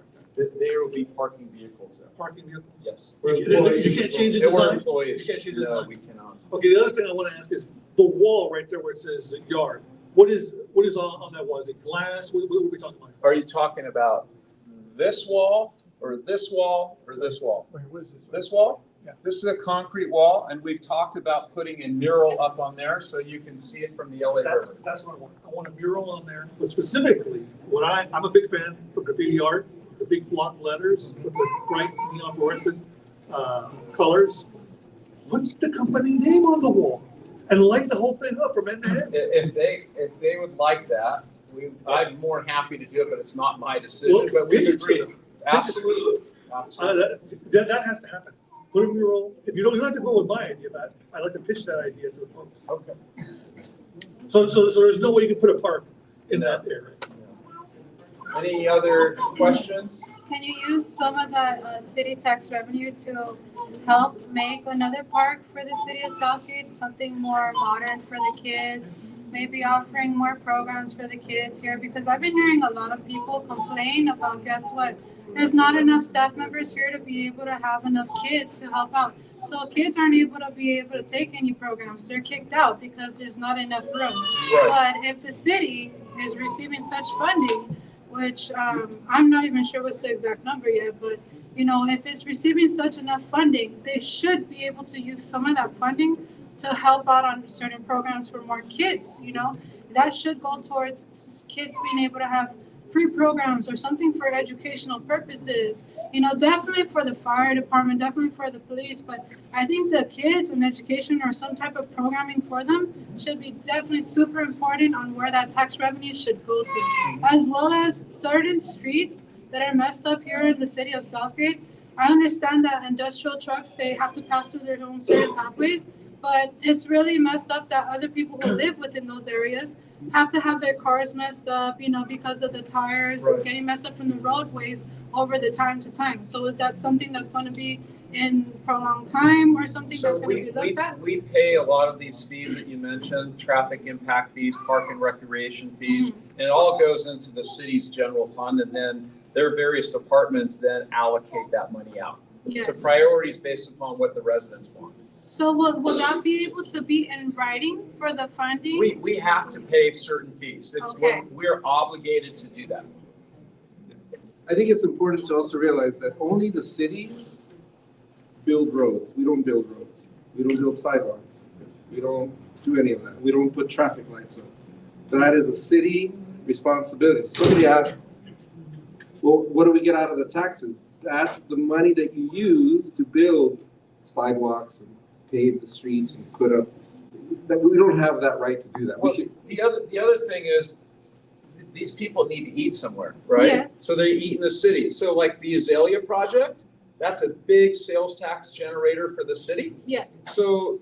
There will be parking vehicles there. Parking vehicles? Yes. You can't change the There were design? employees. You can't change the No, design? we cannot. Okay, the other thing I want to ask is the wall right there where it says yard. What is on that wall? Is it glass? What are we talking about? Are you talking about this wall or this wall or this wall? Wait, what is this? This wall? Yeah. This is a concrete wall, and we've talked about putting a mural up on there so you can see it from the LA River. That's what I want. I want a mural on there, but specifically, I'm a big fan of graffiti art, the big block letters with the bright neon fluorescent colors. What's the company name on the wall? And light the whole thing up from end to end. If they would like that, I'm more than happy to do it, but it's not my decision. But we agree. Absolutely. That has to happen. Put a mural. If you don't have to go with my idea, but I'd like to pitch that idea to the folks. Okay. So there's no way you can put a park in that area. Any other questions? Can you use some of that city tax revenue to help make another park for the city of Southgate, something more modern for the kids? maybe offering more programs for the kids here, because I've been hearing a lot of people complain about, guess what? There's not enough staff members here to be able to have enough kids to help out. So kids aren't able to be able to take any programs. They're kicked out because there's not enough room. But if the city is receiving such funding, which I'm not even sure what's the exact number yet, but you know, if it's receiving such enough funding, they should be able to use some of that funding to help out on certain programs for more kids. You know, that should go towards kids being able to have free programs or something for educational purposes. You know, definitely for the fire department, definitely for the police, but I think the kids and education or some type of programming for them should be definitely super important on where that tax revenue should go to, as well as certain streets that are messed up here in the city of Southgate. I understand that industrial trucks, they have to pass through their own certain pathways, but it's really messed up that other people who live within those areas have to have their cars messed up, you know, because of the tires getting messed up from the roadways over the time to time. So is that something that's going to be in prolonged time or something that's going to be looked at? We pay a lot of these fees that you mentioned, traffic impact fees, park and recreation fees, and it all goes into the city's general fund, and then their various departments then allocate that money out. Yes. So priorities based upon what the residents want. So will that be able to be in writing for the funding? We have to pay certain fees. It's Okay. we're obligated to do that. I think it's important to also realize that only the cities build roads. We don't build roads. We don't build sidewalks. We don't do any of that. We don't put traffic lights up. That is a city responsibility. Somebody asked, well, what do we get out of the taxes? That's the money that you use to build sidewalks and pave the streets and put up. That we don't have that right to do that. Well, the other thing is, these people need to eat somewhere, right? Yes. So they eat in the city. So like the Azalea project, that's a big sales tax generator for the city. Yes. So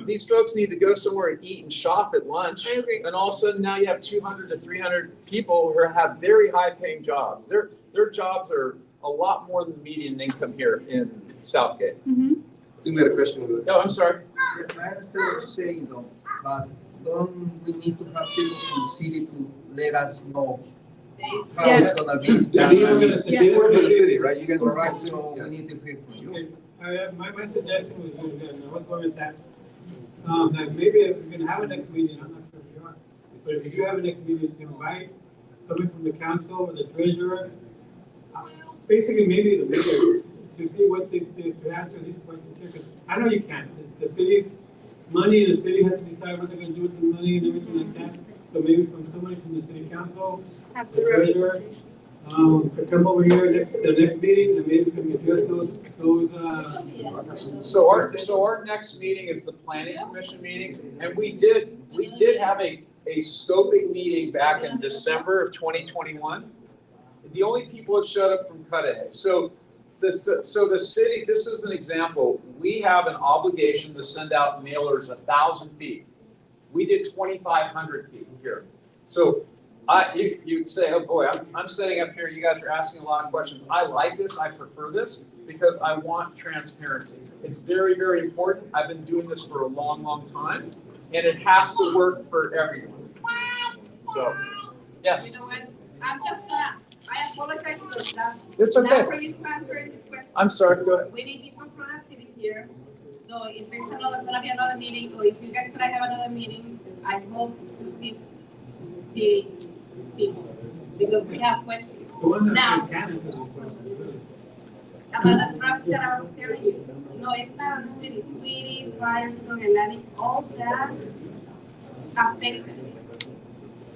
these folks need to go somewhere and eat and shop at lunch. I agree. And all of a sudden now you have 200 to 300 people who have very high paying jobs. Their jobs are a lot more than the median income here in Southgate. Mm-hmm. You had a question over there. No, I'm sorry. I understand what you're saying though, but don't we need to have people from the city to let us know how Yes. it's gonna be? They work for the city, right? You guys All work for right, the city. so we need to hear from you. My suggestion was doing that, and I was going with that. That maybe if we're gonna have a next meeting, I'm not sure if you are, but if you do have a next meeting, to invite someone from the council or the treasurer, basically maybe the mayor, to see what to answer these questions here, because I know you can't. The city's money, the city has to decide what they're gonna do with the money and everything like that. So maybe from somebody from the city council, Have the the treasurer, representation. could come over here the next meeting and maybe we can address those. So our next meeting is the planning commission meeting, and we did have a scoping meeting back in December of 2021. The only people that showed up from Cudahy. So the city, this is an example, we have an obligation to send out mailers 1,000 feet. We did 2,500 feet here. So you'd say, oh boy, I'm sitting up here, you guys are asking a lot of questions. I like this, I prefer this, because I want transparency. It's very, very important. I've been doing this for a long, long time, and it has to work for everyone. So, yes. You know what, I apologize for that. It's okay. Not for you to answer this question. I'm sorry, go ahead. We need people from the city here. So if there's gonna be another meeting, or if you guys could have another meeting, I hope to see city people, because we have questions. Now, about the traffic that I was telling you, no, it's not really Tweety, fires, Atlantic, all that affects us.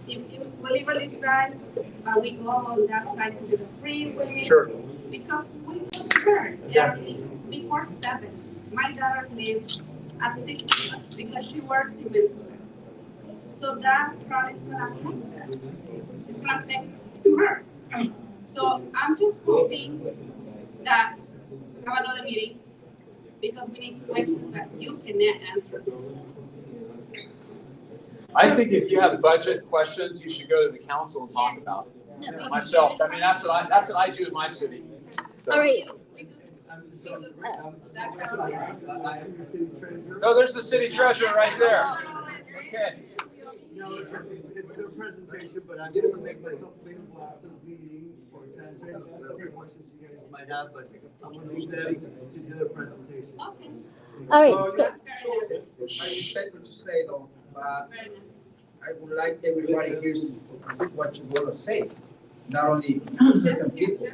If we live on this side, but we go on that side to the freeway. Sure. Because we concern early before 7. My daughter lives at 6 because she works in Ventura. So that probably is gonna affect that. It's gonna affect to her. So I'm just hoping that we have another meeting, because we need questions that you can answer. I think if you have budget questions, you should go to the council and talk about it. Myself, I mean, that's what I do in my city. So. All right. No, there's the city treasurer right there. Okay. No, it's their presentation, but I'm going to make myself available after the meeting for answering other questions you guys might have, but I'm going to leave them to do their presentation. All right, so I respect what you say though, but I would like everybody hears what you want to say, not only certain people.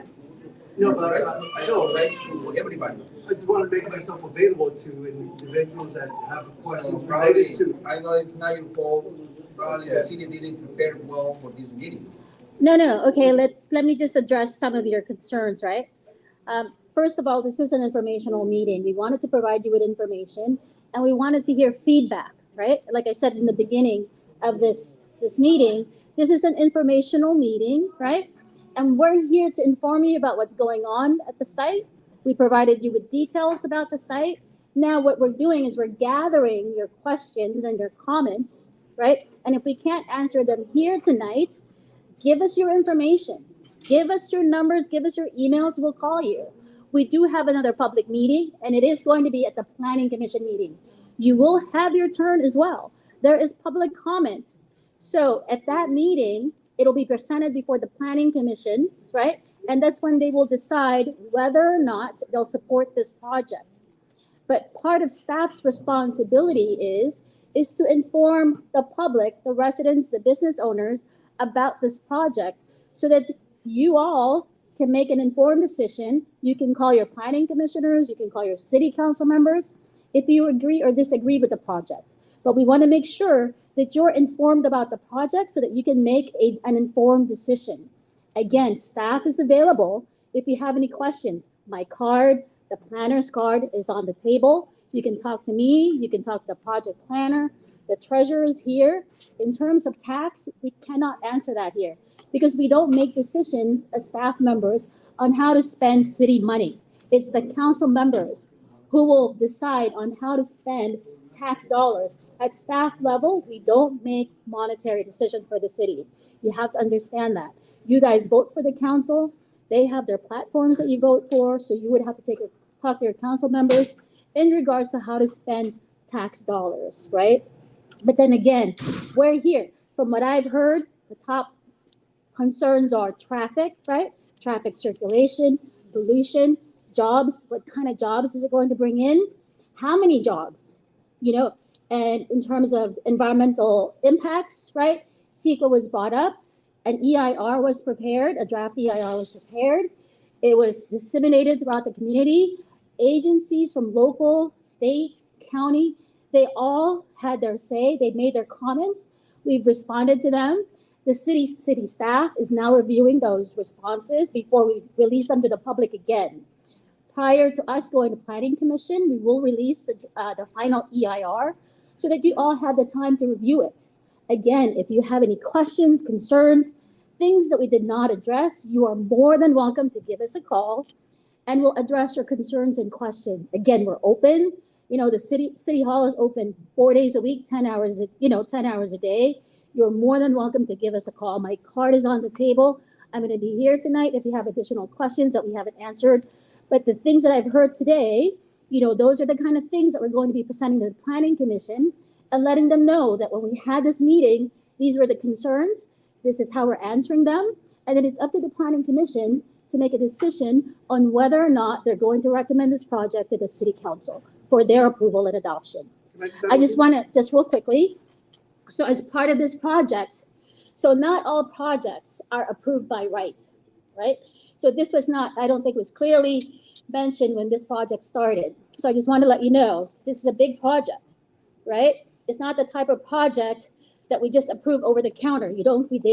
No, but I know, right, to everybody. I just want to make myself available to individuals that have So questions probably, related to. I know it's not your fault, probably the city didn't prepare well for this meeting. no, okay, let me just address some of your concerns, right? First of all, this is an informational meeting. We wanted to provide you with information and we wanted to hear feedback, right? Like I said in the beginning of this meeting, this is an informational meeting, right? And we're here to inform you about what's going on at the site. We provided you with details about the site. Now what we're doing is we're gathering your questions and your comments, right? And if we can't answer them here tonight, give us your information. Give us your numbers, give us your emails, we'll call you. We do have another public meeting, and it is going to be at the Planning Commission meeting. You will have your turn as well. There is public comment. So at that meeting, it'll be presented before the Planning Commission, right? And that's when they will decide whether or not they'll support this project. But part of staff's responsibility is to inform the public, the residents, the business owners about this project so that you all can make an informed decision. You can call your planning commissioners, you can call your city council members if you agree or disagree with the project. But we want to make sure that you're informed about the project so that you can make an informed decision. Again, staff is available if you have any questions. My card, the planner's card is on the table. You can talk to me, you can talk to the project planner, the treasurer is here. In terms of tax, we cannot answer that here because we don't make decisions as staff members on how to spend city money. It's the council members who will decide on how to spend tax dollars. At staff level, we don't make monetary decisions for the city. You have to understand that. You guys vote for the council. They have their platforms that you vote for, so you would have to talk to your council members in regards to how to spend tax dollars, right? But then again, we're here. From what I've heard, the top concerns are traffic, right? Traffic circulation, pollution, jobs. What kind of jobs is it going to bring in? How many jobs? You know, and in terms of environmental impacts, right? CEQA was brought up. An EIR was prepared, a draft EIR was prepared. It was disseminated throughout the community. Agencies from local, state, county, they all had their say. They made their comments. We've responded to them. The city staff is now reviewing those responses before we release them to the public again. Prior to us going to Planning Commission, we will release the final EIR so that you all have the time to review it. Again, if you have any questions, concerns, things that we did not address, you are more than welcome to give us a call and we'll address your concerns and questions. Again, we're open. You know, the city hall is open 4 days a week, 10 hours, 10 hours a day. You're more than welcome to give us a call. My card is on the table. I'm going to be here tonight if you have additional questions that we haven't answered. But the things that I've heard today, you know, those are the kind of things that we're going to be presenting to the Planning Commission and letting them know that when we had this meeting, these were the concerns. This is how we're answering them. And then it's up to the Planning Commission to make a decision on whether or not they're going to recommend this project to the City Council for their approval and adoption. I just want to, just real quickly, so as part of this project, so not all projects are approved by right? So this was not, I don't think was clearly mentioned when this project started. So I just want to let you know, this is a big project, right? It's not the type of project that we just approve over the counter. They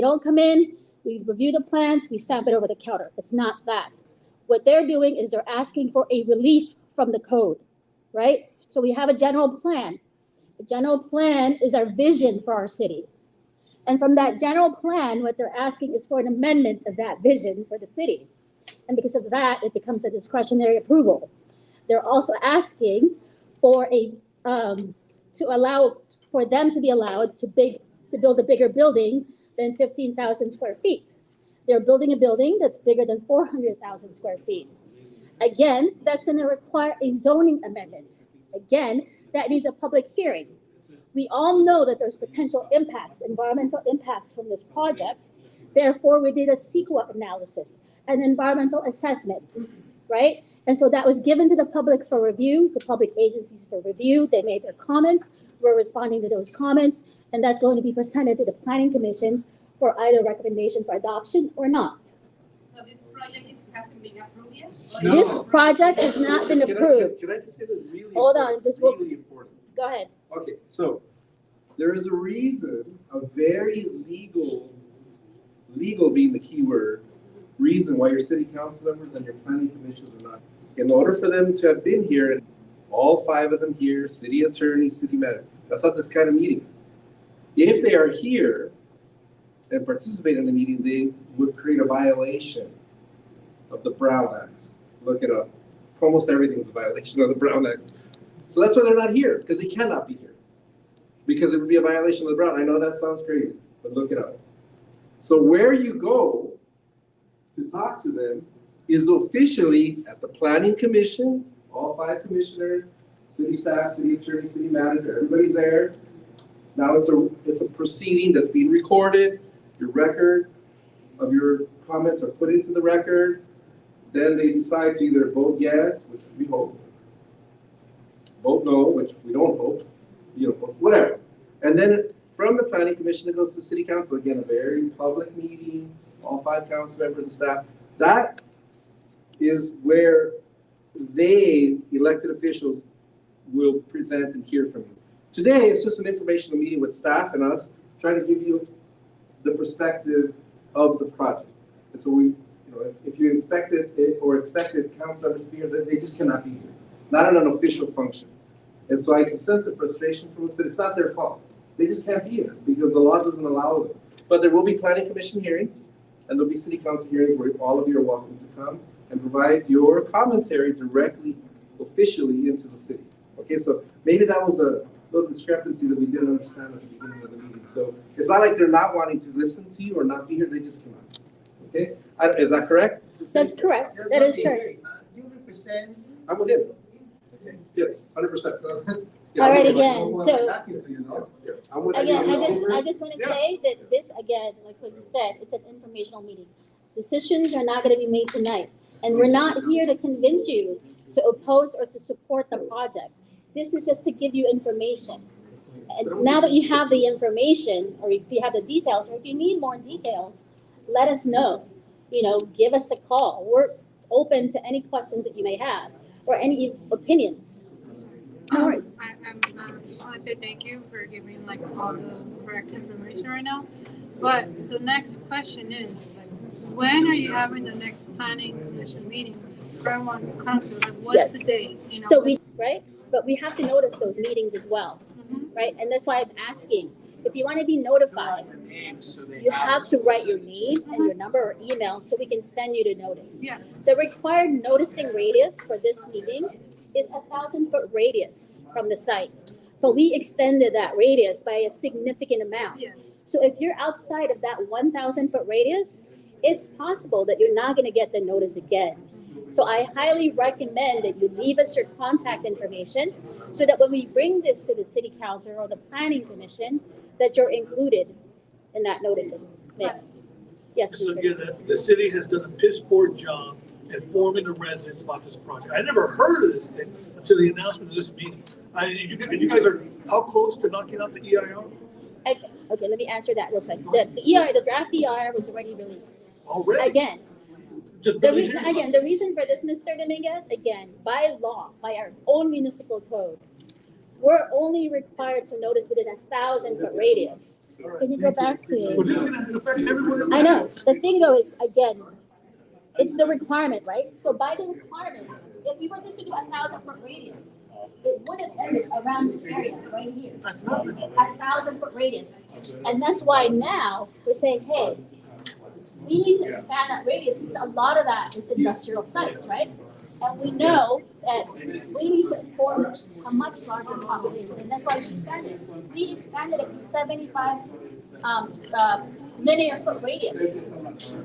don't come in, we review the plans, we stamp it over the counter. It's not that. What they're doing is they're asking for a relief from the code, right? So we have a general plan. The general plan is our vision for our city. And from that general plan, what they're asking is for an amendment of that vision for the city. And because of that, it becomes a discretionary approval. They're also asking for to allow for them to be allowed to build a bigger building than 15,000 square feet. They're building a building that's bigger than 400,000 square feet. Again, that's going to require a zoning amendment. Again, that needs a public hearing. We all know that there's potential impacts, environmental impacts from this project. Therefore, we did a CEQA analysis, an environmental assessment, right? And so that was given to the public for review, the public agencies for review. They made their comments. We're responding to those comments, and that's going to be presented to the Planning Commission for either recommendation for adoption or not. So this project hasn't been approved yet? No. This project has not been approved. Can I just say this really Hold important, on, just really important? go ahead. Okay, so there is a reason, a very legal being the key word, reason why your city council members and your planning commissions are not. In order for them to have been here, all 5 of them here, city attorney, city manager, that's not this kind of meeting. If they are here and participate in the meeting, they would create a violation of the Brown Act. Look it up. Almost everything's a violation of the Brown Act. So that's why they're not here, because they cannot be here. Because it would be a violation of the Brown. I know that sounds crazy, but look it up. So where you go to talk to them is officially at the Planning Commission, all 5 commissioners, city staff, city attorney, city manager, everybody's there. Now it's a proceeding that's being recorded. Your record of your comments are put into the record. Then they decide to either vote yes, which we hope, vote no, which we don't hope, whatever. And then from the Planning Commission, it goes to the City Council. Again, a very public meeting, all 5 council members and staff. That is where they, elected officials, will present and hear from you. Today, it's just an informational meeting with staff and us, trying to give you the perspective of the project. And so we, if you expected council members to be here, they just cannot be here. Not in an official function. And so I can sense the frustration from us, but it's not their fault. They just can't be here because the law doesn't allow them. But there will be planning commission hearings and there'll be city council hearings where all of you are welcome to come and provide your commentary directly, officially into the city. Okay, so maybe that was a little discrepancy that we didn't understand at the beginning of the meeting. So it's not like they're not wanting to listen to you or not be here, they just cannot. Okay, is that correct? That's correct. That is correct. You represent. I'm with you. Yes, 100%. So, All right, again, so I'm with again, you. I just want to say that this, again, like what you said, it's an informational meeting. Decisions are not going to be made tonight, and we're not here to convince you to oppose or to support the project. This is just to give you information. And now that you have the information, or if you have the details, or if you need more details, let us know. Give us a call. We're open to any questions that you may have or any opinions. No worries. I just want to say thank you for giving all the correct information right now. But the next question is, when are you having the next planning commission meeting for everyone to come to? What's the date? So right? But we have to notice those meetings as well, right? And that's why I'm asking, if you want to be notified, you have to write your name and your number or email so we can send you the notice. Yeah. The required noticing radius for this meeting is 1,000-foot radius from the site. But we extended that radius by a significant amount. Yes. So if you're outside of that 1,000-foot radius, it's possible that you're not going to get the notice again. So I highly recommend that you leave us your contact information so that when we bring this to the city council or the planning commission, that you're included in that noticing. Yes. Yes. So Mr. again, the city has done a piss poor job informing the residents about this project. I never heard of this thing until the announcement of this meeting. You guys are how close to knocking out the EIR? Okay, let me answer that real quick. The draft EIR was already released. Already? Again, the reason for this, Mr. Dominguez, again, by law, by our own municipal code, we're only required to notice within 1,000-foot radius. Can you go back to? Well, this is going to affect everyone. I know. The thing though is, again, it's the requirement, right? So by the requirement, if we were just to do 1,000-foot radius, it would have ended around this area right here. 1,000-foot radius. And that's why now we're saying, hey, we need to expand that radius because a lot of that is industrial sites, right? And we know that we need to form a much larger population, and that's why we expanded. We expanded it to 75 linear foot radius.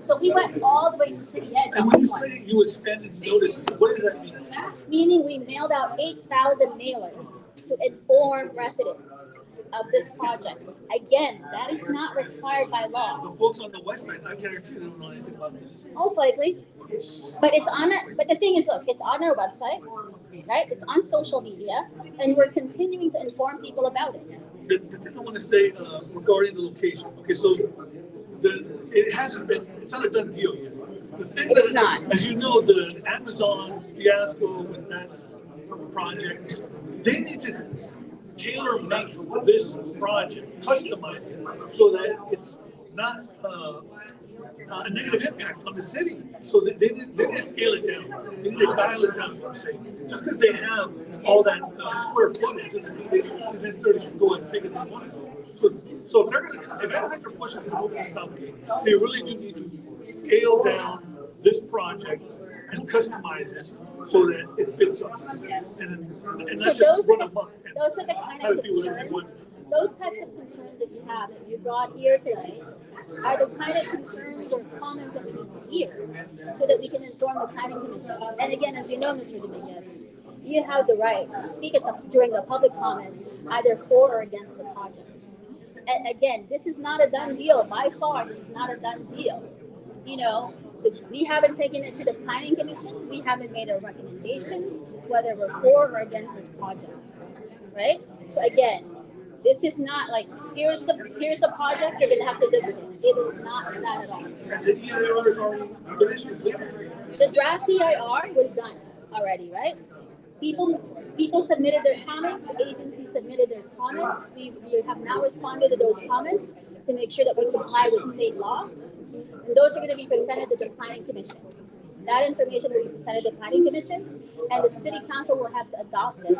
So we went all the way to city edge. And when you say you expanded notices, what does that mean? Meaning we mailed out 8,000 mailers to inform residents. of this project. Again, that is not required by law. The folks on the west side, I guarantee they don't know anything about this. Most likely. But it's on our, but the thing is, look, it's on our website, right? It's on social media, and we're continuing to inform people about it. The thing I want to say regarding the location, okay, so it hasn't been, it's not a done deal yet. The thing It's that, not. as you know, the Amazon fiasco with that project, they need to tailor make this project, customize it, so that it's not a negative impact on the city. So they need to scale it down. They need to dial it down, is what I'm saying. Just because they have all that square footage doesn't mean they necessarily should go as big as they want to go. So if they're going to, if analysts are pushing to move to Southgate, they really do need to scale down this project and customize it so that it fits us. And not So just run amok and those are the kind try of to be whatever you concerns, want. those types of concerns that you have, that you brought here today, are the kind of concerns or comments that we need to hear so that we can inform the planning commission. And again, as you know, Mr. Dominguez, you have the right to speak during the public comment, either for or against the project. And again, this is not a done deal. By far, this is not a done deal. You know, we haven't taken it to the planning commission. We haven't made our recommendations, whether we're for or against this project, right? So again, this is not like, here's the project, you're gonna have to live with it. It is not that at all. And the EIR is already finished, it's legal. The draft EIR was done already, right? People submitted their comments, agencies submitted their comments. We have now responded to those comments to make sure that we comply with state law. And those are going to be presented to the planning commission. That information will be presented to the planning commission, and the city council will have to adopt it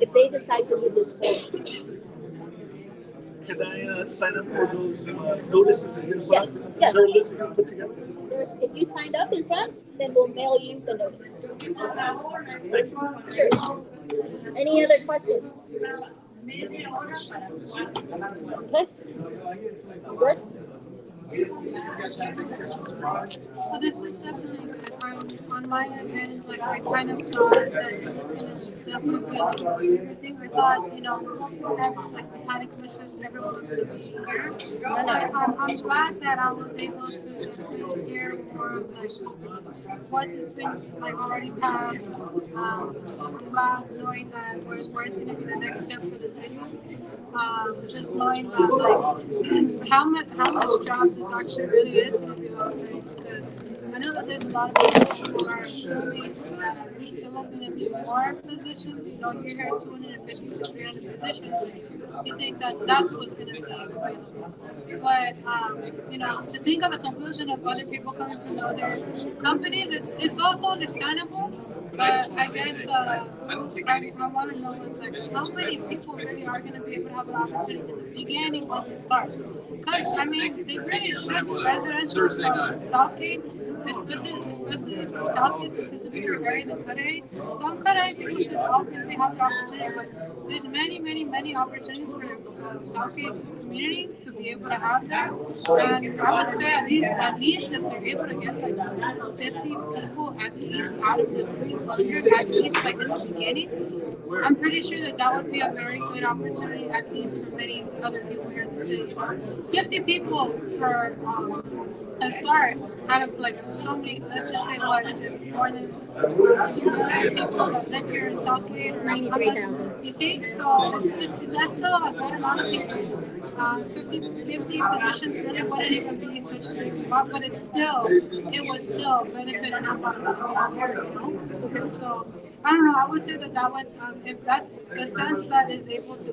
if they decide to move this forward. Can I sign up for those notices that you're Yes, yes. They're listed and put together? If you signed up in front, then we'll mail you the notice. Thank you. Sure. Any other questions? Okay. Good. So this was definitely good. On my end, like I kind of thought that it was gonna definitely be like a bigger thing. I thought, you know, like the planning commission, everyone was gonna be here. But I'm glad that I was able to hear more of like what has been like already passed. I'm glad knowing that where it's gonna be the next step for the city. Just knowing that like how much jobs this actually really is going to be offering, because I know that there's a lot of people who are assuming that it was going to be more positions. You know, you hear 250 to 300 positions, and you think that that's what's going to be available. But you know, to think of the conclusion of other people coming from the other companies, it's also understandable. But I guess I want to know is like how many people really are going to be able to have an opportunity in the beginning once it starts. Because I mean, they really should residential from Southgate, especially from Southgate, since it's a bigger area than Cudahy. Some Cudahy people should obviously have the opportunity, but there's many opportunities for the Southgate community to be able to have that. And I would say at least if they're able to get like 50 people at least out of the 300 at least like in the beginning, I'm pretty sure that would be a very good opportunity at least for many other people here in the city. You know? 50 people for a start out of like so many, let's just say what is it, more than 2 million people that live here in Southgate, or 93,000. You see, so it's that's still a good amount of people. 50 positions really wouldn't even be such a big spot, but it was still benefit enough out of people here, you know. So I don't know. I would say that would, if that's the sense that is able to